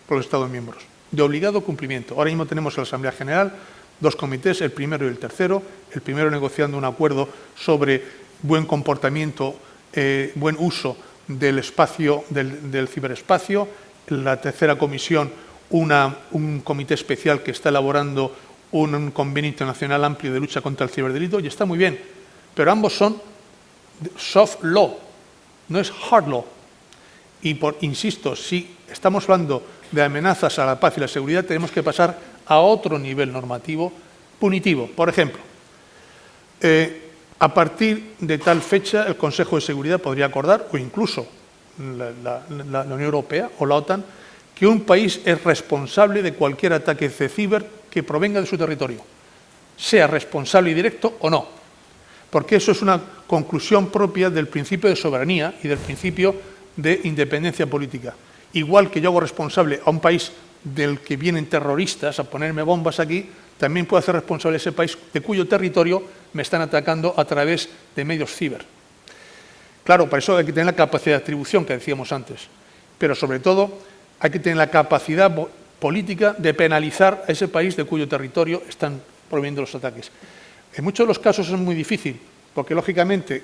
por los Estados miembros. De obligado cumplimiento. Ahora mismo tenemos en la Asamblea General dos comités, el primero y el tercero. El primero negociando un acuerdo sobre buen comportamiento, buen uso del espacio, del ciberespacio. La tercera comisión, un comité especial que está elaborando un convenio internacional amplio de lucha contra el ciberdelito, y está muy bien. Pero ambos son soft law, no es hard law. Y insisto, si estamos hablando de amenazas a la paz y la seguridad, tenemos que pasar a otro nivel normativo punitivo. Por ejemplo, a partir de tal fecha, el Consejo de Seguridad podría acordar, o incluso la Unión Europea o la OTAN, que un país es responsable de cualquier ataque de ciber que provenga de su territorio, sea responsable y directo o no, porque eso es una conclusión propia del principio de soberanía y del principio de independencia política. Igual que yo hago responsable a un país del que vienen terroristas a ponerme bombas aquí, también puedo hacer responsable a ese país de cuyo territorio me están atacando a través de medios ciber. Claro, para eso hay que tener la capacidad de atribución que decíamos antes, pero sobre todo hay que tener la capacidad política de penalizar a ese país de cuyo territorio están proveniendo los ataques. En muchos de los casos es muy difícil, porque lógicamente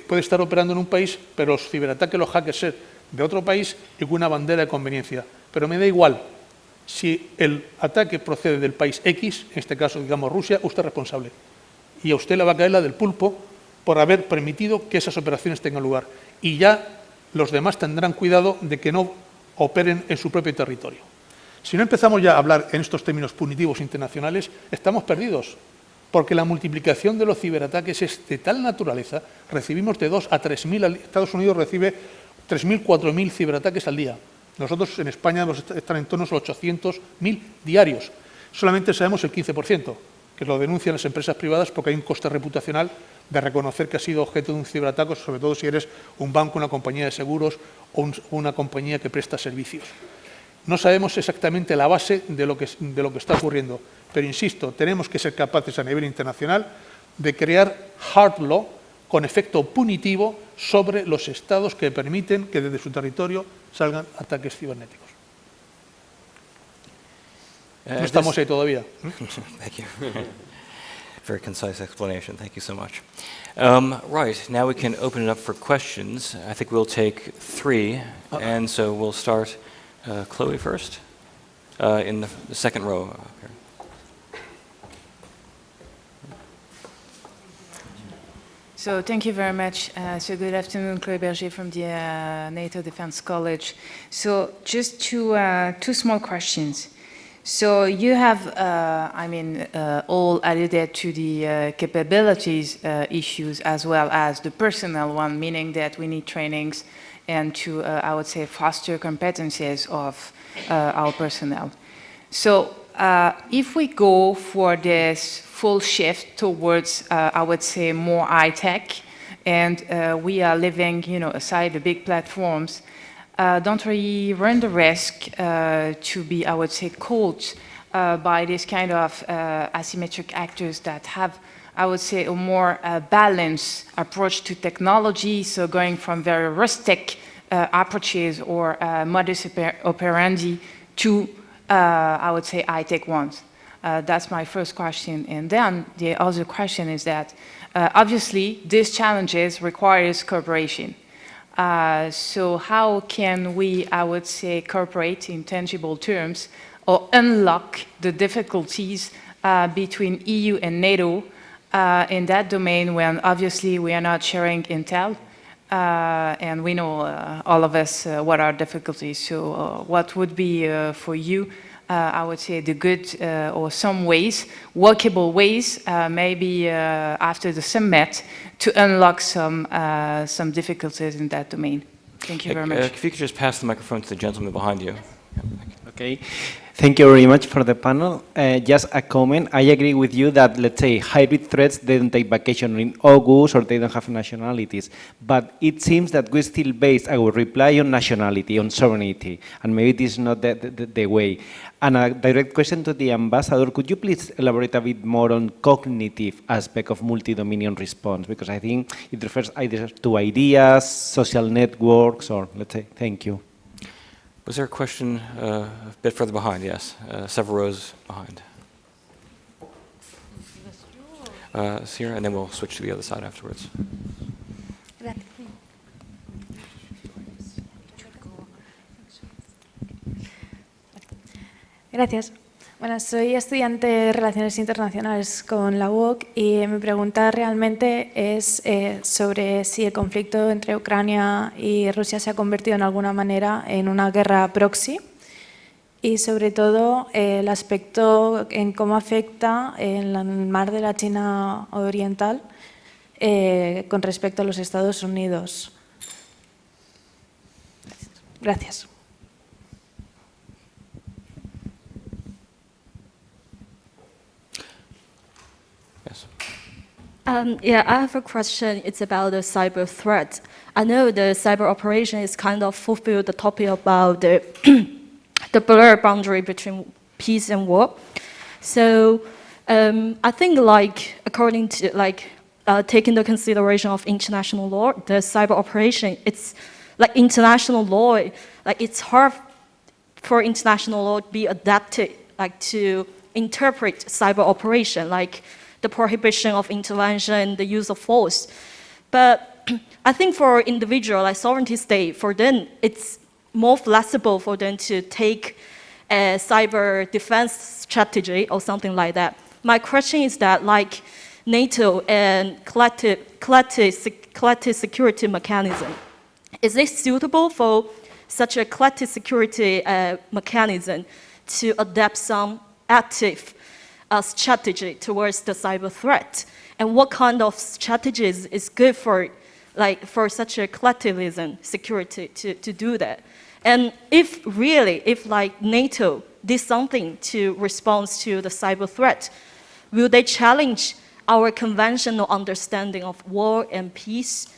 puede estar operando en un país, pero los ciberataques, los hackers ser de otro país y con una bandera de conveniencia. Pero me da igual, si el ataque procede del país X, en este caso digamos Rusia, usted es responsable. Y a usted le va a caer la del pulpo por haber permitido que esas operaciones tengan lugar. Y ya los demás tendrán cuidado de que no operen en su propio territorio. Si no empezamos ya a hablar en estos términos punitivos internacionales, estamos perdidos, porque la multiplicación de los ciberataques es de tal naturaleza, recibimos de 2 a 3.000, Estados Unidos recibe 3.000, 4.000 ciberataques al día. Nosotros en España vamos a estar en torno a los 800.000 diarios. Solamente sabemos el 15%, que lo denuncian las empresas privadas porque hay un coste reputacional de reconocer que ha sido objeto de un ciberataque, sobre todo si eres un banco, una compañía de seguros o una compañía que presta servicios. No sabemos exactamente la base de lo que está ocurriendo, pero insisto, tenemos que ser capaces a nivel internacional de crear hard law con efecto punitivo sobre los estados que permiten que desde su territorio salgan ataques cibernéticos. No estamos ahí todavía. Thank you. Very concise explanation. Thank you so much. Right, now we can open it up for questions. I think we'll take 3, and so we'll start Chloe first, in the second row. Okay. So thank you very much. So good afternoon, Chloé Berger from the NATO Defense College. So just two small questions. So you have, all alluded to the capabilities issues as well as the personnel one, meaning that we need trainings and to, I would say, foster competencies of our personnel. So if we go for this full shift towards, I would say, more high-tech, and we are living, aside the big platforms, don't we run the risk to be, I would say, caught by this kind of asymmetric actors that have, I would say, a more balanced approach to technology, so going from very rustic approaches or modus operandi to, I would say, high-tech ones? That's my first question. And then the other question is that, obviously, these challenges requires cooperation. So how can we, I would say, cooperate in tangible terms or unlock the difficulties between EU and NATO in that domain when obviously we are not sharing intel and we know, all of us, what are difficulties. So what would be for you, I would say, the good or some ways, workable ways, maybe after the summit, to unlock some difficulties in that domain. Thank you very much. If you could just pass the microphone to the gentleman behind you. Yeah, thank you. Okay. Thank you very much for the panel. Just a comment. I agree with you that, let's say, hybrid threats, they don't take vacation in August or they don't have nationalities. But it seems that we still base our reply on nationality, on sovereignty, and maybe this is not the way. And a direct question to the ambassador, could you please elaborate a bit more on cognitive aspect of multi-dominion response? Because I think it refers either to ideas, social networks, or let's say, thank you. Was there a question a bit further behind? Yes, several rows behind. Here, and then we'll switch to the other side afterwards. Gracias. Bueno, soy estudiante de Relaciones Internacionales con la UOC y mi pregunta realmente es sobre si el conflicto entre Ucrania y Rusia se ha convertido en alguna manera en una guerra proxy y sobre todo el aspecto en cómo afecta en el mar de la China Oriental con respecto a los Estados Unidos. Gracias. Yeah, I have a question. It's about the cyber threat. I know the cyber operation is kind of fulfill the topic about the, the blur boundary between peace and war. So I think, like, according to, like, taking the consideration of international law, the cyber operation, it's like international law, like it's hard for international law to be adapted, like to interpret cyber operation, like the prohibition of intervention, the use of force. But I think for individual, like sovereignty state, for them, it's more flexible for them to take a cyber defense strategy or something like that. My question is that, like NATO and collective security mechanism, is it suitable for such a collective security mechanism to adapt some active strategy towards the cyber threat? And what kind of strategies is good for, like, for such a collectivism security to do that? And if really, if like NATO did something to respond to the cyber threat, will they challenge our conventional understanding of war and peace?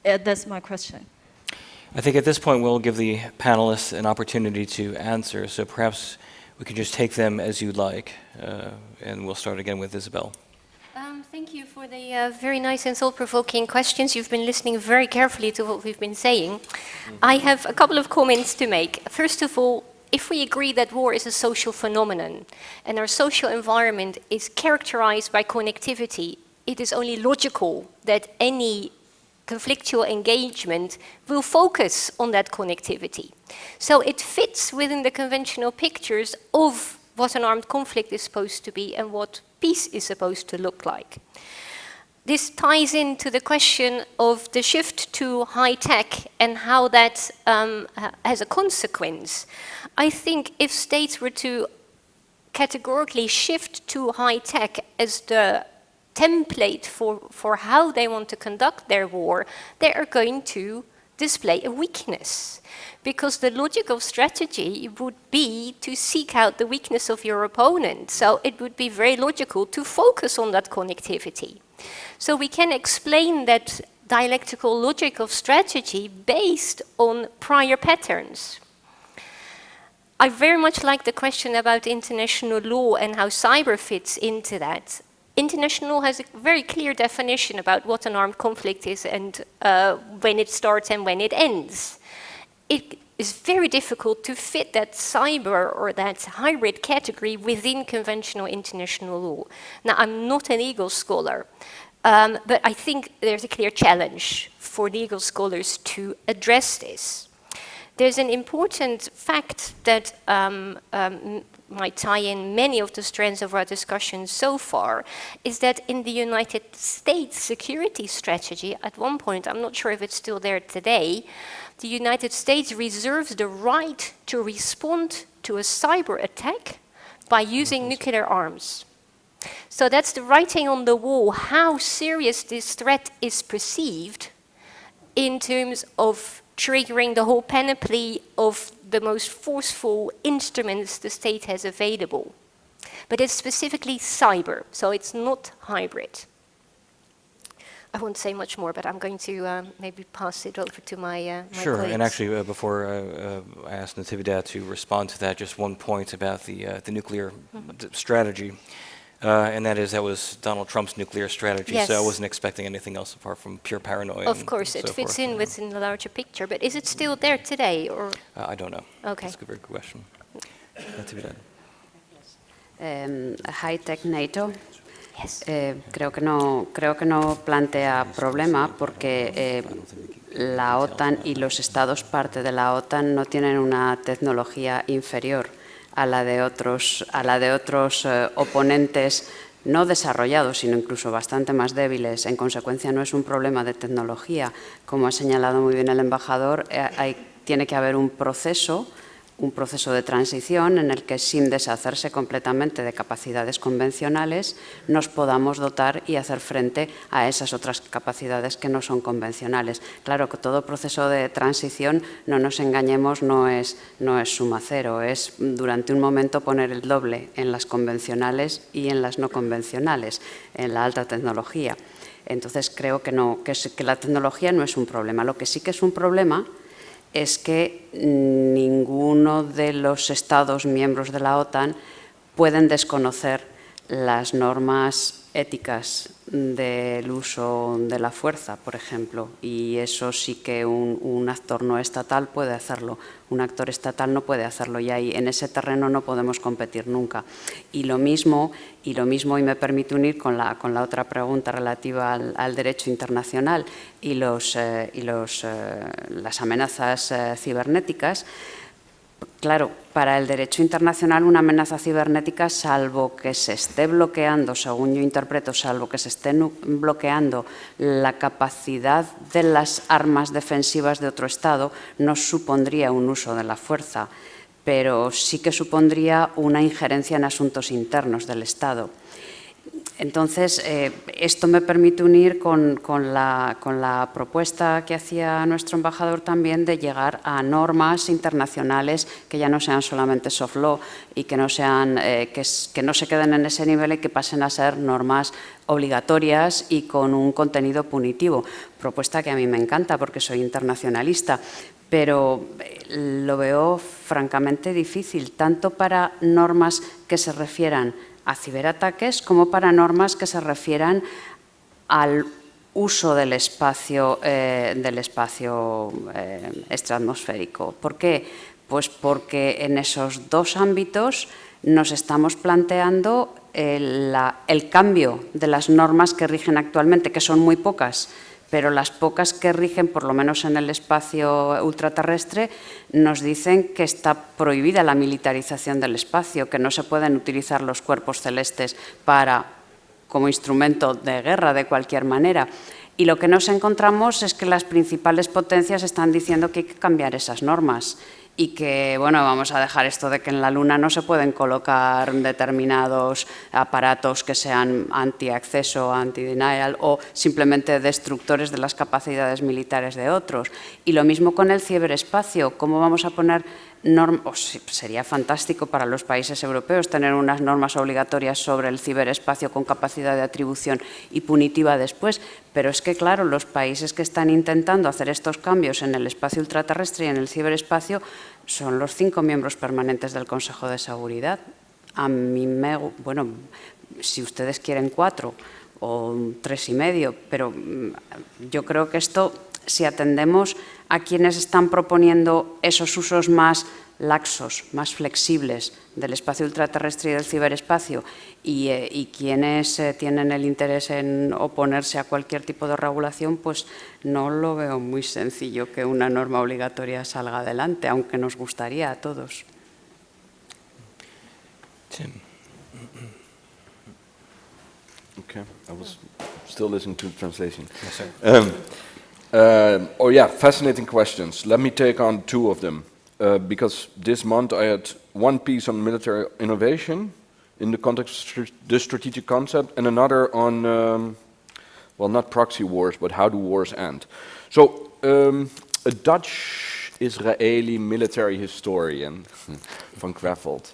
That's my question. I think at this point we'll give the panelists an opportunity to answer, so perhaps we can just take them as you'd like, and we'll start again with Isabelle. Thank you for the very nice and thought-provoking questions. You've been listening very carefully to what we've been saying. I have a couple of comments to make. First of all, if we agree that war is a social phenomenon and our social environment is characterized by connectivity, it is only logical that any conflictual engagement will focus on that connectivity. So it fits within the conventional pictures of what an armed conflict is supposed to be and what peace is supposed to look like. This ties into the question of the shift to high tech and how that has a consequence. I think if states were to categorically shift to high tech as the template for how they want to conduct their war, they are going to display a weakness. Because the logic of strategy would be to seek out the weakness of your opponent. So it would be very logical to focus on that connectivity. So we can explain that dialectical logic of strategy based on prior patterns. I very much like the question about international law and how cyber fits into that. International law has a very clear definition about what an armed conflict is and when it starts and when it ends. It is very difficult to fit that cyber or that hybrid category within conventional international law. Now, I'm not a legal scholar, but I think there's a clear challenge for legal scholars to address this. There's an important fact that might tie in many of the strands of our discussion so far, is that in the United States security strategy, at one point, I'm not sure if it's still there today, the United States reserves the right to respond to a cyber attack by using nuclear arms. So that's the writing on the wall, how serious this threat is perceived in terms of triggering the whole panoply of the most forceful instruments the state has available. But it's specifically cyber, so it's not hybrid. I won't say much more, but I'm going to maybe pass it over to my Sure, colleagues. and actually before I ask Natividad to respond to that, just one point about the nuclear strategy. And that was Donald Trump's nuclear strategy, Yes. so I wasn't expecting anything else apart from pure paranoia. Of course, it fits in within the larger picture, but is it still there today? Or I don't know. Okay. That's a very good question. Natividad. High-tech NATO. Yes. Creo que no plantea problema porque la OTAN y los estados parte de la OTAN no tienen una tecnología inferior a la de otros oponentes no desarrollados, sino incluso bastante más débiles. En consecuencia, no es un problema de tecnología. Como ha señalado muy bien el embajador, tiene que haber un proceso un proceso de transición en el que, sin deshacerse completamente de capacidades convencionales, nos podamos dotar y hacer frente a esas otras capacidades que no son convencionales. Claro que todo proceso de transición, no nos engañemos, no es suma cero, es durante un momento poner el doble en las convencionales y en las no convencionales, en la alta tecnología. Entonces creo que la tecnología no es un problema. Lo que sí que es un problema es que ninguno de los Estados miembros de la OTAN pueden desconocer las normas éticas del uso de la fuerza, por ejemplo, y eso sí que un actor no estatal puede hacerlo, un actor estatal no puede hacerlo, y ahí en ese terreno no podemos competir nunca. Y lo mismo, y me permito unir con la otra pregunta relativa al derecho internacional y las amenazas cibernéticas. Claro, para el derecho internacional una amenaza cibernética, salvo que se esté bloqueando, según yo interpreto, salvo que se esté bloqueando la capacidad de las armas defensivas de otro Estado, no supondría un uso de la fuerza, pero sí que supondría una injerencia en asuntos internos del Estado. Entonces, esto me permite unir con la propuesta que hacía nuestro embajador también de llegar a normas internacionales que ya no sean solamente soft law y que no se queden en ese nivel y que pasen a ser normas obligatorias y con un contenido punitivo. Propuesta que a mí me encanta porque soy internacionalista, pero lo veo francamente difícil, tanto para normas que se refieran a ciberataques como para normas que se refieran al uso del espacio extraatmosférico. ¿Por qué? Pues porque en esos dos ámbitos nos estamos planteando el cambio de las normas que rigen actualmente, que son muy pocas, pero las pocas que rigen, por lo menos en el espacio ultraterrestre, nos dicen que está prohibida la militarización del espacio, que no se pueden utilizar los cuerpos celestes como instrumento de guerra de cualquier manera. Y lo que nos encontramos es que las principales potencias están diciendo que hay que cambiar esas normas y que, bueno, vamos a dejar esto de que en la Luna no se pueden colocar determinados aparatos que sean anti-acceso, anti-denial o simplemente destructores de las capacidades militares de otros. Y lo mismo con el ciberespacio. ¿Cómo vamos a poner normas? Sería fantástico para los países europeos tener unas normas obligatorias sobre el ciberespacio con capacidad de atribución y punitiva después, pero es que, claro, los países que están intentando hacer estos cambios en el espacio ultraterrestre y en el ciberespacio son los 5 miembros permanentes del Consejo de Seguridad. A mí bueno, si ustedes quieren 4 o 3,5, pero yo creo que esto, si atendemos a quienes están proponiendo esos usos más laxos, más flexibles del espacio ultraterrestre y del ciberespacio y quienes tienen el interés en oponerse a cualquier tipo de regulación, pues no lo veo muy sencillo que una norma obligatoria salga adelante, aunque nos gustaría a todos. Tim. Okay, I was still listening to the translation. Yes, sir. Oh yeah, fascinating questions. Let me take on 2 of them. Because this month I had one piece on military innovation in the context of the strategic concept and another on, well, not proxy wars, but how do wars end. So, a Dutch-Israeli military historian, Van Greffeld,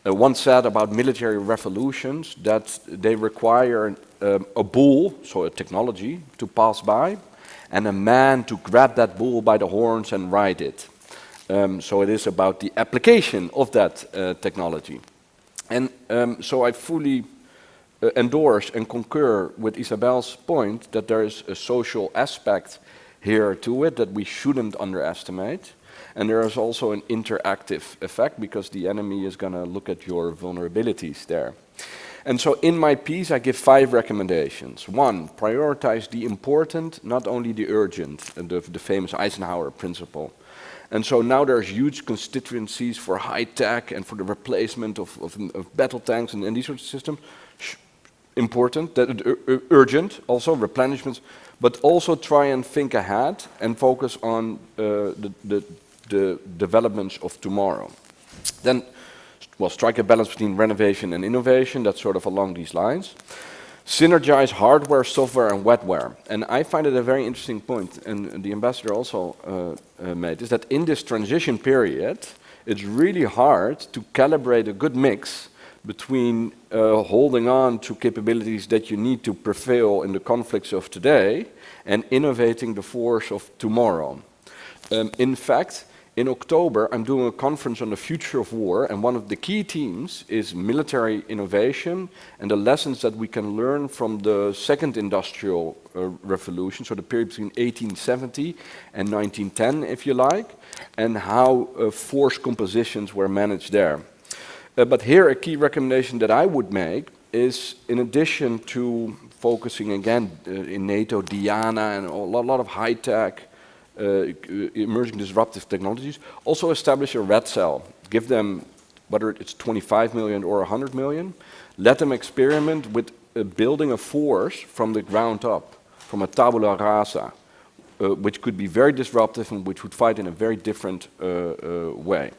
once said about military revolutions that they require a bull, so a technology, to pass by, and a man to grab that bull by the horns and ride it. So it is about the application of that technology. And so I fully endorse and concur with Isabelle's point that there is a social aspect here to it that we shouldn't underestimate. And there is also an interactive effect because the enemy is going to look at your vulnerabilities there. And so in my piece I give 5 recommendations. 1, prioritize the important, not only the urgent, the famous Eisenhower principle. And so now there's huge constituencies for high tech and for the replacement of battle tanks and these sorts of systems. Important, urgent, also replenishments, but also try and think ahead and focus on the developments of tomorrow. Then, well, strike a balance between renovation and innovation, that's sort of along these lines. Synergize hardware, software, and wetware. And I find it a very interesting point, and the ambassador also made, is that in this transition period, it's really hard to calibrate a good mix between holding on to capabilities that you need to prevail in the conflicts of today and innovating the force of tomorrow. In fact, in October, I'm doing a conference on the future of war, and one of the key themes is military innovation and the lessons that we can learn from the second industrial revolution, so the period between 1870 and 1910, if you like, and how force compositions were managed there. But here, a key recommendation that I would make is, in addition to focusing again in NATO, Diana, and a lot of high-tech, emerging disruptive technologies, also establish a red cell. Give them, whether it's 25 million or 100 million, let them experiment with building a force from the ground up, from a tabula rasa, which could be very disruptive and which would fight in a very different way.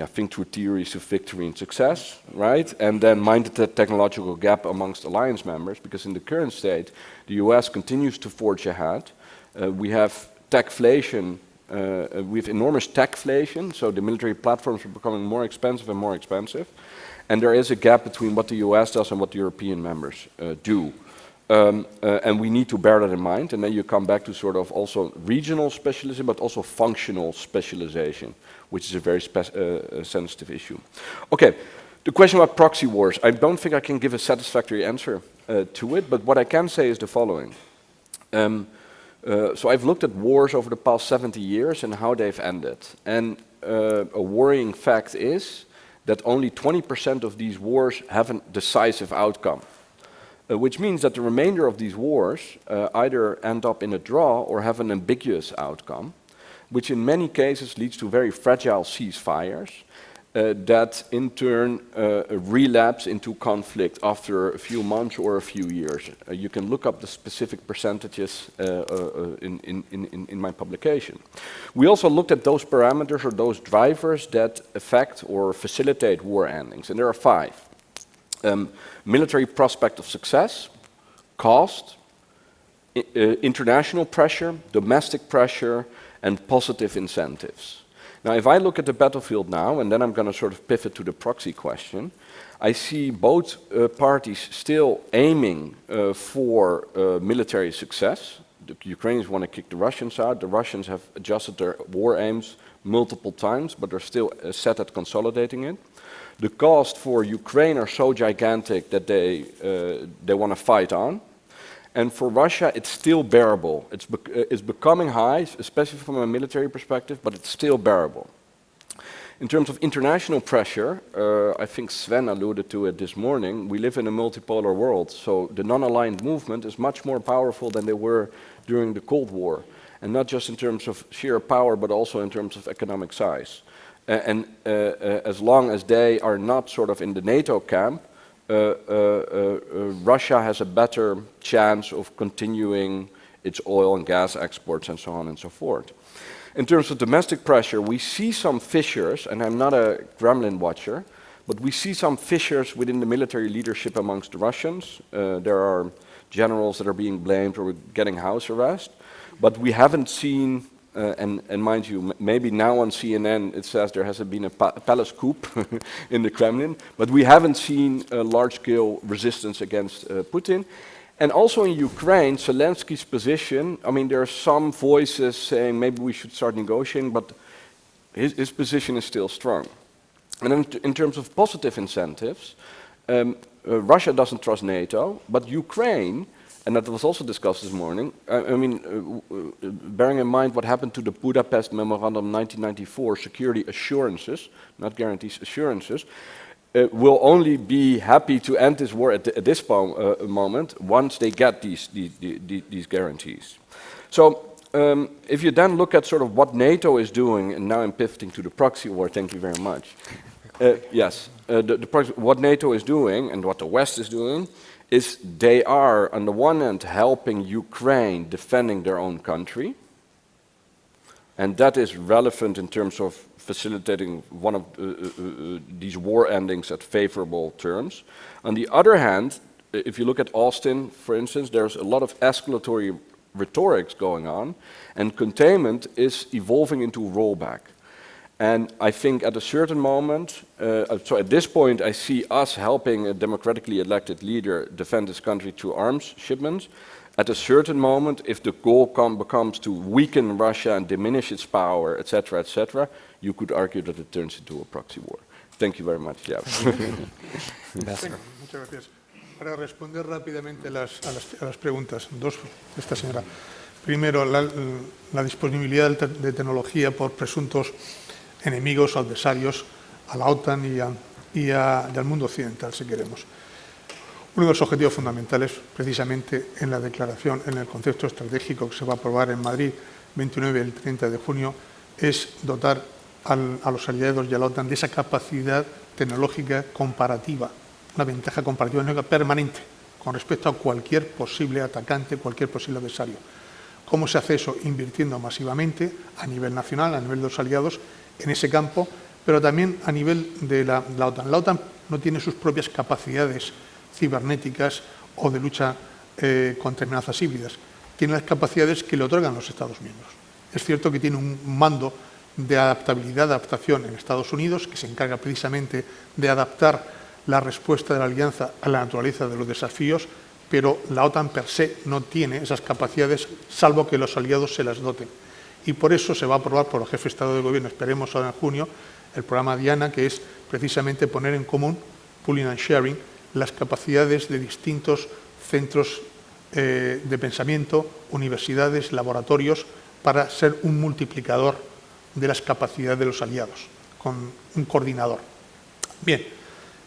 Think through theories of victory and success, right? And then mind the technological gap amongst alliance members, because in the current state, the US continues to forge ahead. We have techflation, we have enormous techflation, so the military platforms are becoming more expensive and more expensive. And there is a gap between what the US does and what the European members do. And we need to bear that in mind, and then you come back to sort of also regional specialism, but also functional specialization, which is a very sensitive issue. Okay, the question about proxy wars. I don't think I can give a satisfactory answer to it, but what I can say is the following. So I've looked at wars over the past 70 years and how they've ended. And a worrying fact is that only 20% of these wars have a decisive outcome. Which means that the remainder of these wars either end up in a draw or have an ambiguous outcome, which in many cases leads to very fragile ceasefires that in turn relapse into conflict after a few months or a few years. You can look up the specific percentages in my publication. We also looked at those parameters or those drivers that affect or facilitate war endings, and there are 5. Military prospect of success, cost, international pressure, domestic pressure, and positive incentives. Now, if I look at the battlefield now, and then I'm going to sort of pivot to the proxy question, I see both parties still aiming for military success. The Ukrainians want to kick the Russians out. The Russians have adjusted their war aims multiple times, but they're still set at consolidating it. The cost for Ukraine are so gigantic that they want to fight on. And for Russia, it's still bearable. It's becoming high, especially from a military perspective, but it's still bearable. In terms of international pressure, I think Sven alluded to it this morning, we live in a multipolar world, so the non-aligned movement is much more powerful than they were during the Cold War. And not just in terms of sheer power, but also in terms of economic size. And as long as they are not sort of in the NATO camp, Russia has a better chance of continuing its oil and gas exports and so on and so forth. In terms of domestic pressure, we see some fissures, and I'm not a Kremlin watcher, but we see some fissures within the military leadership amongst the Russians. There are generals that are being blamed or getting house arrest, but we haven't seen and mind you, maybe now on CNN it says there hasn't been a palace coup in the Kremlin, but we haven't seen a large-scale resistance against Putin. And also in Ukraine, Zelensky's position, I mean, there are some voices saying maybe we should start negotiating, but his position is still strong. And in terms of positive incentives, Russia doesn't trust NATO, but Ukraine, and that was also discussed this morning, bearing in mind what happened to the Budapest Memorandum 1994, security assurances, not guarantees, assurances, will only be happy to end this war at this moment once they get these guarantees. So if you then look at sort of what NATO is doing, and now I'm pivoting to the proxy war, thank you very much. Yes, what NATO is doing and what the West is doing is they are, on the one hand, helping Ukraine defending their own country, and that is relevant in terms of facilitating one of these war endings at favorable terms. On the other hand, if you look at Austin, for instance, there's a lot of escalatory rhetorics going on, and containment is evolving into rollback. And I think at a certain moment, so at this point, I see us helping a democratically elected leader defend his country through arms shipments. At a certain moment, if the goal becomes to weaken Russia and diminish its power, etc., you could argue that it turns into a proxy war. Thank you very much, Jeff. Ambassador. Muchas gracias. Para responder rápidamente a las preguntas, dos de esta señora. Primero, la disponibilidad de tecnología por presuntos enemigos o adversarios a la OTAN y al mundo occidental, si queremos. Uno de los objetivos fundamentales, precisamente en la declaración, en el concepto estratégico que se va a aprobar en Madrid 29 y el 30 de junio, es dotar a los aliados y a la OTAN de esa capacidad tecnológica comparativa, una ventaja comparativa permanente con respecto a cualquier posible atacante, cualquier posible adversario. ¿Cómo se hace eso? Invirtiendo masivamente a nivel nacional, a nivel de los aliados, en ese campo, pero también a nivel de la OTAN. La OTAN no tiene sus propias capacidades cibernéticas o de lucha contra amenazas híbridas. Tiene las capacidades que le otorgan los Estados miembros. Es cierto que tiene un mando de adaptabilidad, de adaptación en Estados Unidos, que se encarga precisamente de adaptar la respuesta de la alianza a la naturaleza de los desafíos, pero la OTAN per se no tiene esas capacidades, salvo que los aliados se las doten. Y por eso se va a aprobar por los jefes de Estado de Gobierno, esperemos ahora en junio, el programa Diana, que es precisamente poner en común, pooling and sharing, las capacidades de distintos centros de pensamiento, universidades, laboratorios, para ser un multiplicador de las capacidades de los aliados, con un coordinador. Bien,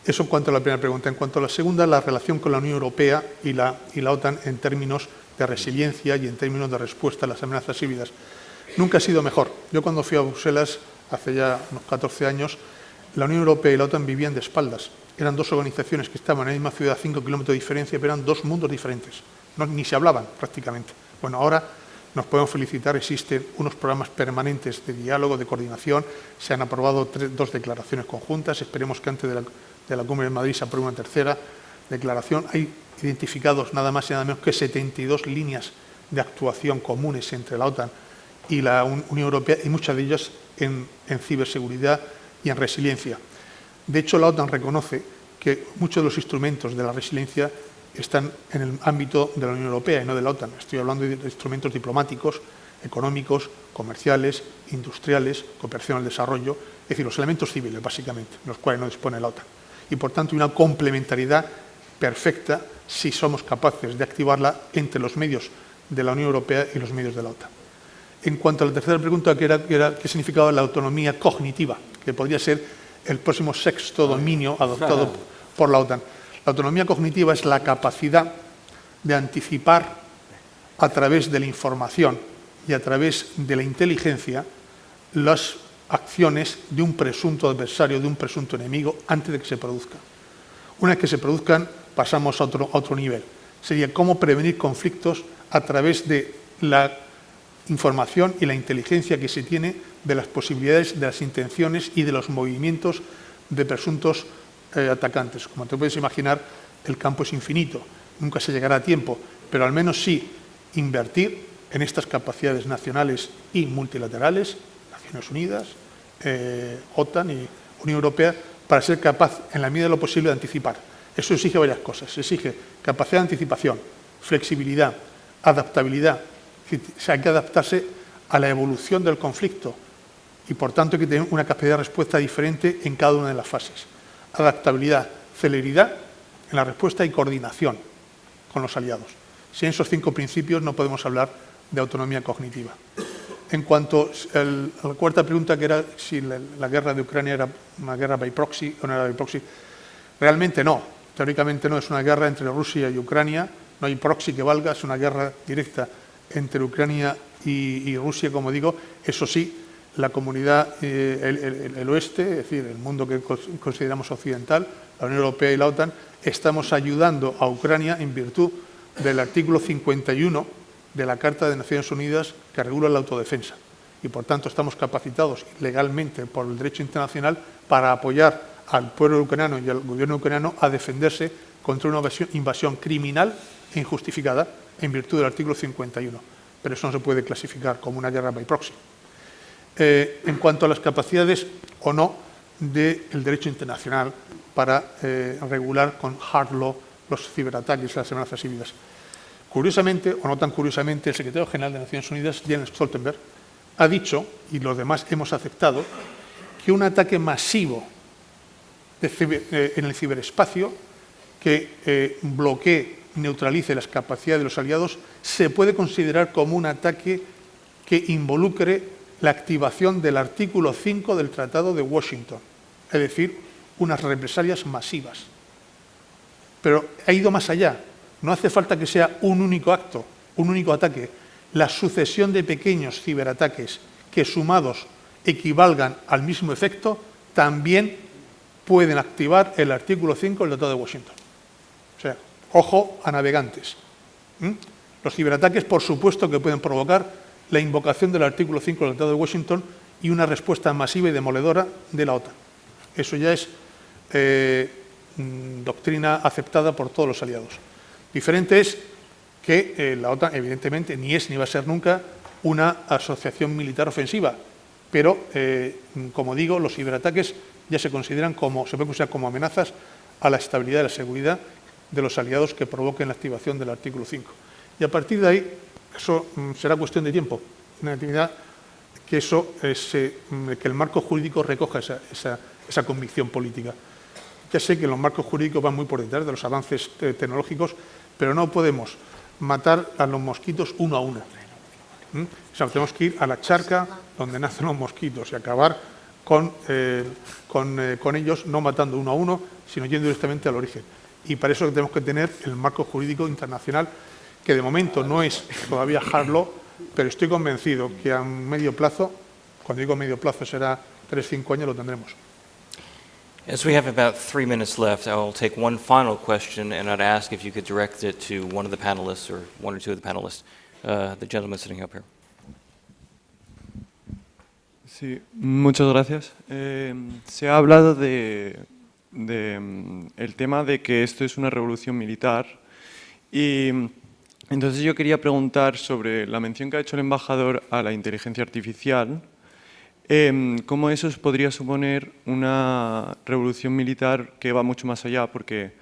eso en cuanto a la primera pregunta. En cuanto a la segunda, la relación con la Unión Europea y la OTAN en términos de resiliencia y en términos de respuesta a las amenazas híbridas. Nunca ha sido mejor. Yo cuando fui a Bruselas, hace ya unos 14 años, la Unión Europea y la OTAN vivían de espaldas. Eran dos organizaciones que estaban en la misma ciudad a 5 kilómetros de diferencia, pero eran dos mundos diferentes. Ni se hablaban prácticamente. Bueno, ahora nos podemos felicitar, existen unos programas permanentes de diálogo, de coordinación, se han aprobado dos declaraciones conjuntas, esperemos que antes de la cumbre de Madrid se apruebe una tercera declaración. Hay identificados nada más y nada menos que 72 líneas de actuación comunes entre la OTAN y la Unión Europea, y muchas de ellas en ciberseguridad y en resiliencia. De hecho, la OTAN reconoce que muchos de los instrumentos de la resiliencia están en el ámbito de la Unión Europea y no de la OTAN. Estoy hablando de instrumentos diplomáticos, económicos, comerciales, industriales, cooperación al desarrollo, es decir, los elementos civiles, básicamente, los cuales no dispone la OTAN. Y, por tanto, hay una complementariedad perfecta si somos capaces de activarla entre los medios de la Unión Europea y los medios de la OTAN. En cuanto a la tercera pregunta, que era qué significaba la autonomía cognitiva, que podría ser el próximo sexto dominio adoptado por la OTAN. La autonomía cognitiva es la capacidad de anticipar a través de la información y a través de la inteligencia las acciones de un presunto adversario, de un presunto enemigo, antes de que se produzcan. Una vez que se produzcan, pasamos a otro nivel. Sería cómo prevenir conflictos a través de la información y la inteligencia que se tiene de las posibilidades, de las intenciones y de los movimientos de presuntos atacantes. Como te puedes imaginar, el campo es infinito, nunca se llegará a tiempo, pero al menos sí invertir en estas capacidades nacionales y multilaterales, Naciones Unidas, OTAN y Unión Europea, para ser capaz, en la medida de lo posible, de anticipar. Eso exige varias cosas. Exige capacidad de anticipación, flexibilidad, adaptabilidad. O sea, hay que adaptarse a la evolución del conflicto y, por tanto, hay que tener una capacidad de respuesta diferente en cada una de las fases. Adaptabilidad, celeridad en la respuesta y coordinación con los aliados. Sin esos 5 principios no podemos hablar de autonomía cognitiva. En cuanto a la cuarta pregunta, que era si la guerra de Ucrania era una guerra by proxy o no era by proxy, realmente no. Teóricamente no, es una guerra entre Rusia y Ucrania, no hay proxy que valga, es una guerra directa entre Ucrania y Rusia, como digo. Eso sí, la comunidad, el oeste, es decir, el mundo que consideramos occidental, la Unión Europea y la OTAN, estamos ayudando a Ucrania en virtud del artículo 51 de la Carta de Naciones Unidas que regula la autodefensa. y por tanto estamos capacitados legalmente por el derecho internacional para apoyar al pueblo ucraniano y al gobierno ucraniano a defenderse contra una invasión criminal e injustificada en virtud del artículo 51. Pero eso no se puede clasificar como una guerra by proxy. En cuanto a las capacidades o no del derecho internacional para regular con hard law los ciberataques y las amenazas híbridas. Curiosamente, o no tan curiosamente, el secretario general de Naciones Unidas, Jens Stoltenberg, ha dicho, y los demás hemos aceptado, que un ataque masivo en el ciberespacio que bloquee y neutralice las capacidades de los aliados se puede considerar como un ataque que involucre la activación del artículo 5 del Tratado de Washington, es decir, unas represalias masivas. Pero ha ido más allá. No hace falta que sea un único acto, un único ataque. La sucesión de pequeños ciberataques que sumados equivalgan al mismo efecto también pueden activar el artículo 5 del Tratado de Washington. O sea, ojo a navegantes. Los ciberataques, por supuesto, que pueden provocar la invocación del artículo 5 del Tratado de Washington y una respuesta masiva y demoledora de la OTAN. Eso ya es doctrina aceptada por todos los aliados. Diferente es que la OTAN, evidentemente, ni es ni va a ser nunca una asociación militar ofensiva, pero, como digo, los ciberataques ya se pueden considerar como amenazas a la estabilidad y la seguridad de los aliados que provoquen la activación del artículo 5. Y a partir de ahí, eso será cuestión de tiempo, Natividad, que el marco jurídico recoja esa convicción política. Ya sé que los marcos jurídicos van muy por detrás de los avances tecnológicos, pero no podemos matar a los mosquitos uno a uno. O sea, tenemos que ir a la charca donde nacen los mosquitos y acabar con ellos, no matando uno a uno, sino yendo directamente al origen. Y para eso tenemos que tener el marco jurídico internacional, que de momento no es todavía hard law, pero estoy convencido que a medio plazo, cuando digo medio plazo será 3-5 años, lo tendremos. As we have about 3 minutes left, I will take one final question, and I'd ask if you could direct it to one of the panelists or one or two of the panelists. The gentleman sitting up here. Sí, muchas gracias. Se ha hablado el tema de que esto es una revolución militar y entonces yo quería preguntar sobre la mención que ha hecho el embajador a la inteligencia artificial. ¿Cómo eso podría suponer una revolución militar que va mucho más allá? Porque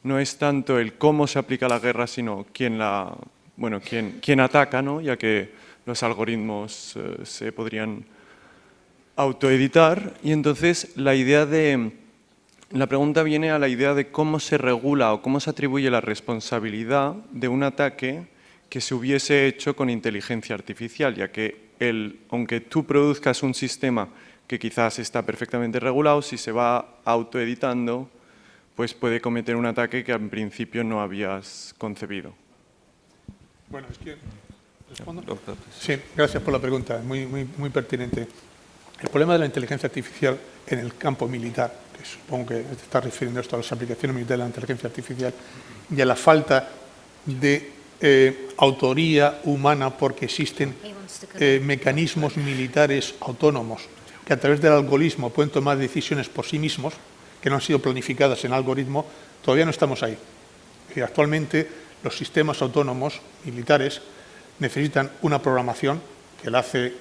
no es tanto el cómo se aplica la guerra, sino quién ataca, ¿no? Ya que los algoritmos se podrían autoeditar. Y entonces la pregunta viene a la idea de cómo se regula o cómo se atribuye la responsabilidad de un ataque que se hubiese hecho con inteligencia artificial, ya que aunque tú produzcas un sistema que quizás está perfectamente regulado, si se va autoeditando, pues puede cometer un ataque que en principio no habías concebido. Bueno, es que ¿respondo? Sí, gracias por la pregunta, muy pertinente. El problema de la inteligencia artificial en el campo militar, que supongo que te está refiriendo esto a las aplicaciones militares de la inteligencia artificial y a la falta de autoría humana, porque existen mecanismos militares autónomos que a través del algoritmo pueden tomar decisiones por sí mismos, que no han sido planificadas en algoritmo, todavía no estamos ahí. Y actualmente los sistemas autónomos militares necesitan una programación que la hace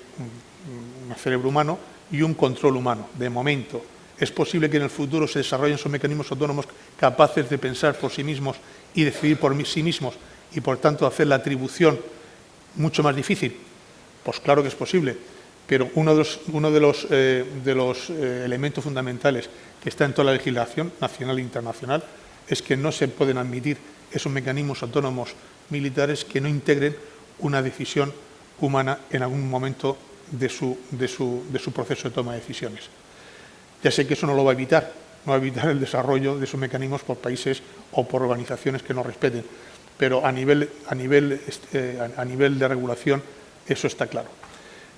un cerebro humano y un control humano. De momento, es posible que en el futuro se desarrollen esos mecanismos autónomos capaces de pensar por sí mismos y decidir por sí mismos y, por tanto, hacer la atribución mucho más difícil. Pues claro que es posible, pero uno de los elementos fundamentales que está en toda la legislación nacional e internacional es que no se pueden admitir esos mecanismos autónomos militares que no integren una decisión humana en algún momento de su proceso de toma de decisiones. Ya sé que eso no lo va a evitar, no va a evitar el desarrollo de esos mecanismos por países o por organizaciones que no respeten, pero a nivel de regulación eso está claro.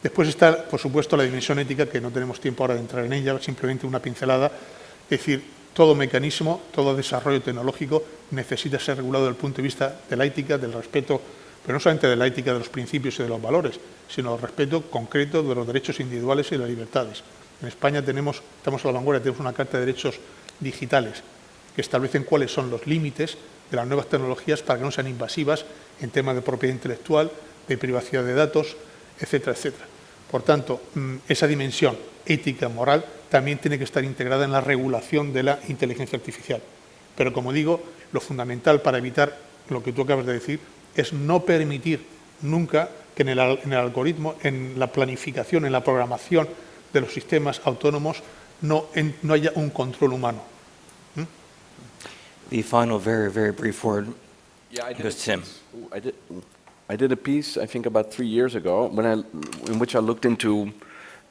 Después está, por supuesto, la dimensión ética, que no tenemos tiempo ahora de entrar en ella, simplemente una pincelada. Es decir, todo mecanismo, todo desarrollo tecnológico necesita ser regulado desde el punto de vista de la ética, del respeto pero no solamente de la ética de los principios y de los valores, sino del respeto concreto de los derechos individuales y de las libertades. En España estamos a la vanguardia, tenemos una Carta de Derechos Digitales que establecen cuáles son los límites de las nuevas tecnologías para que no sean invasivas en temas de propiedad intelectual, de privacidad de datos, etcétera, etcétera. Por tanto, esa dimensión ética, moral, también tiene que estar integrada en la regulación de la inteligencia artificial. Pero, como digo, lo fundamental para evitar lo que tú acabas de decir es no permitir nunca que en el algoritmo, en la planificación, en la programación de los sistemas autónomos no haya un control humano. The final, very, very brief word goes to Tim. I did a piece, I think about 3 years ago, in which I looked into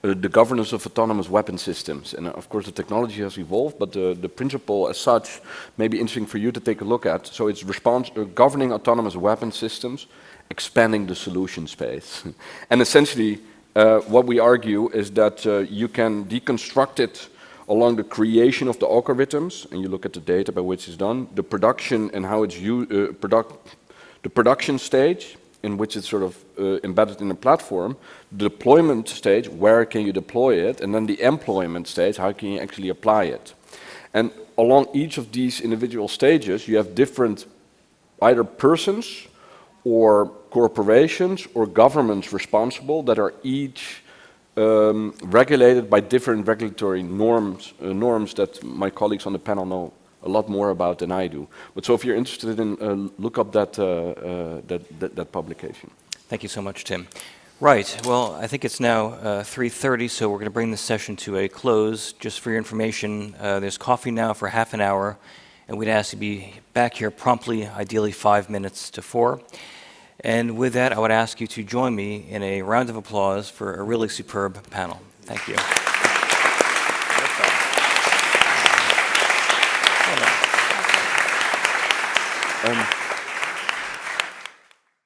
the governance of autonomous weapon systems. And of course the technology has evolved, but the principle as such may be interesting for you to take a look at. So it's governing autonomous weapon systems, expanding the solution space. And essentially what we argue is that you can deconstruct it along the creation of the algorithms, and you look at the data by which it's done, the production and how it's the production stage, in which it's sort of embedded in a platform, the deployment stage, where can you deploy it, and then the employment stage, how can you actually apply it. And along each of these individual stages, you have different either persons or corporations or governments responsible that are each regulated by different regulatory norms that my colleagues on the panel know a lot more about than I do. But so if you're interested in, look up that publication. Thank you so much, Tim. Right, well, I think it's now 3:30, so we're going to bring this session to a close. Just for your information, there's coffee now for half an hour, and we'd ask you to be back here promptly, ideally 5 minutes to 4. And with that, I would ask you to join me in a round of applause for a really superb panel. Thank you.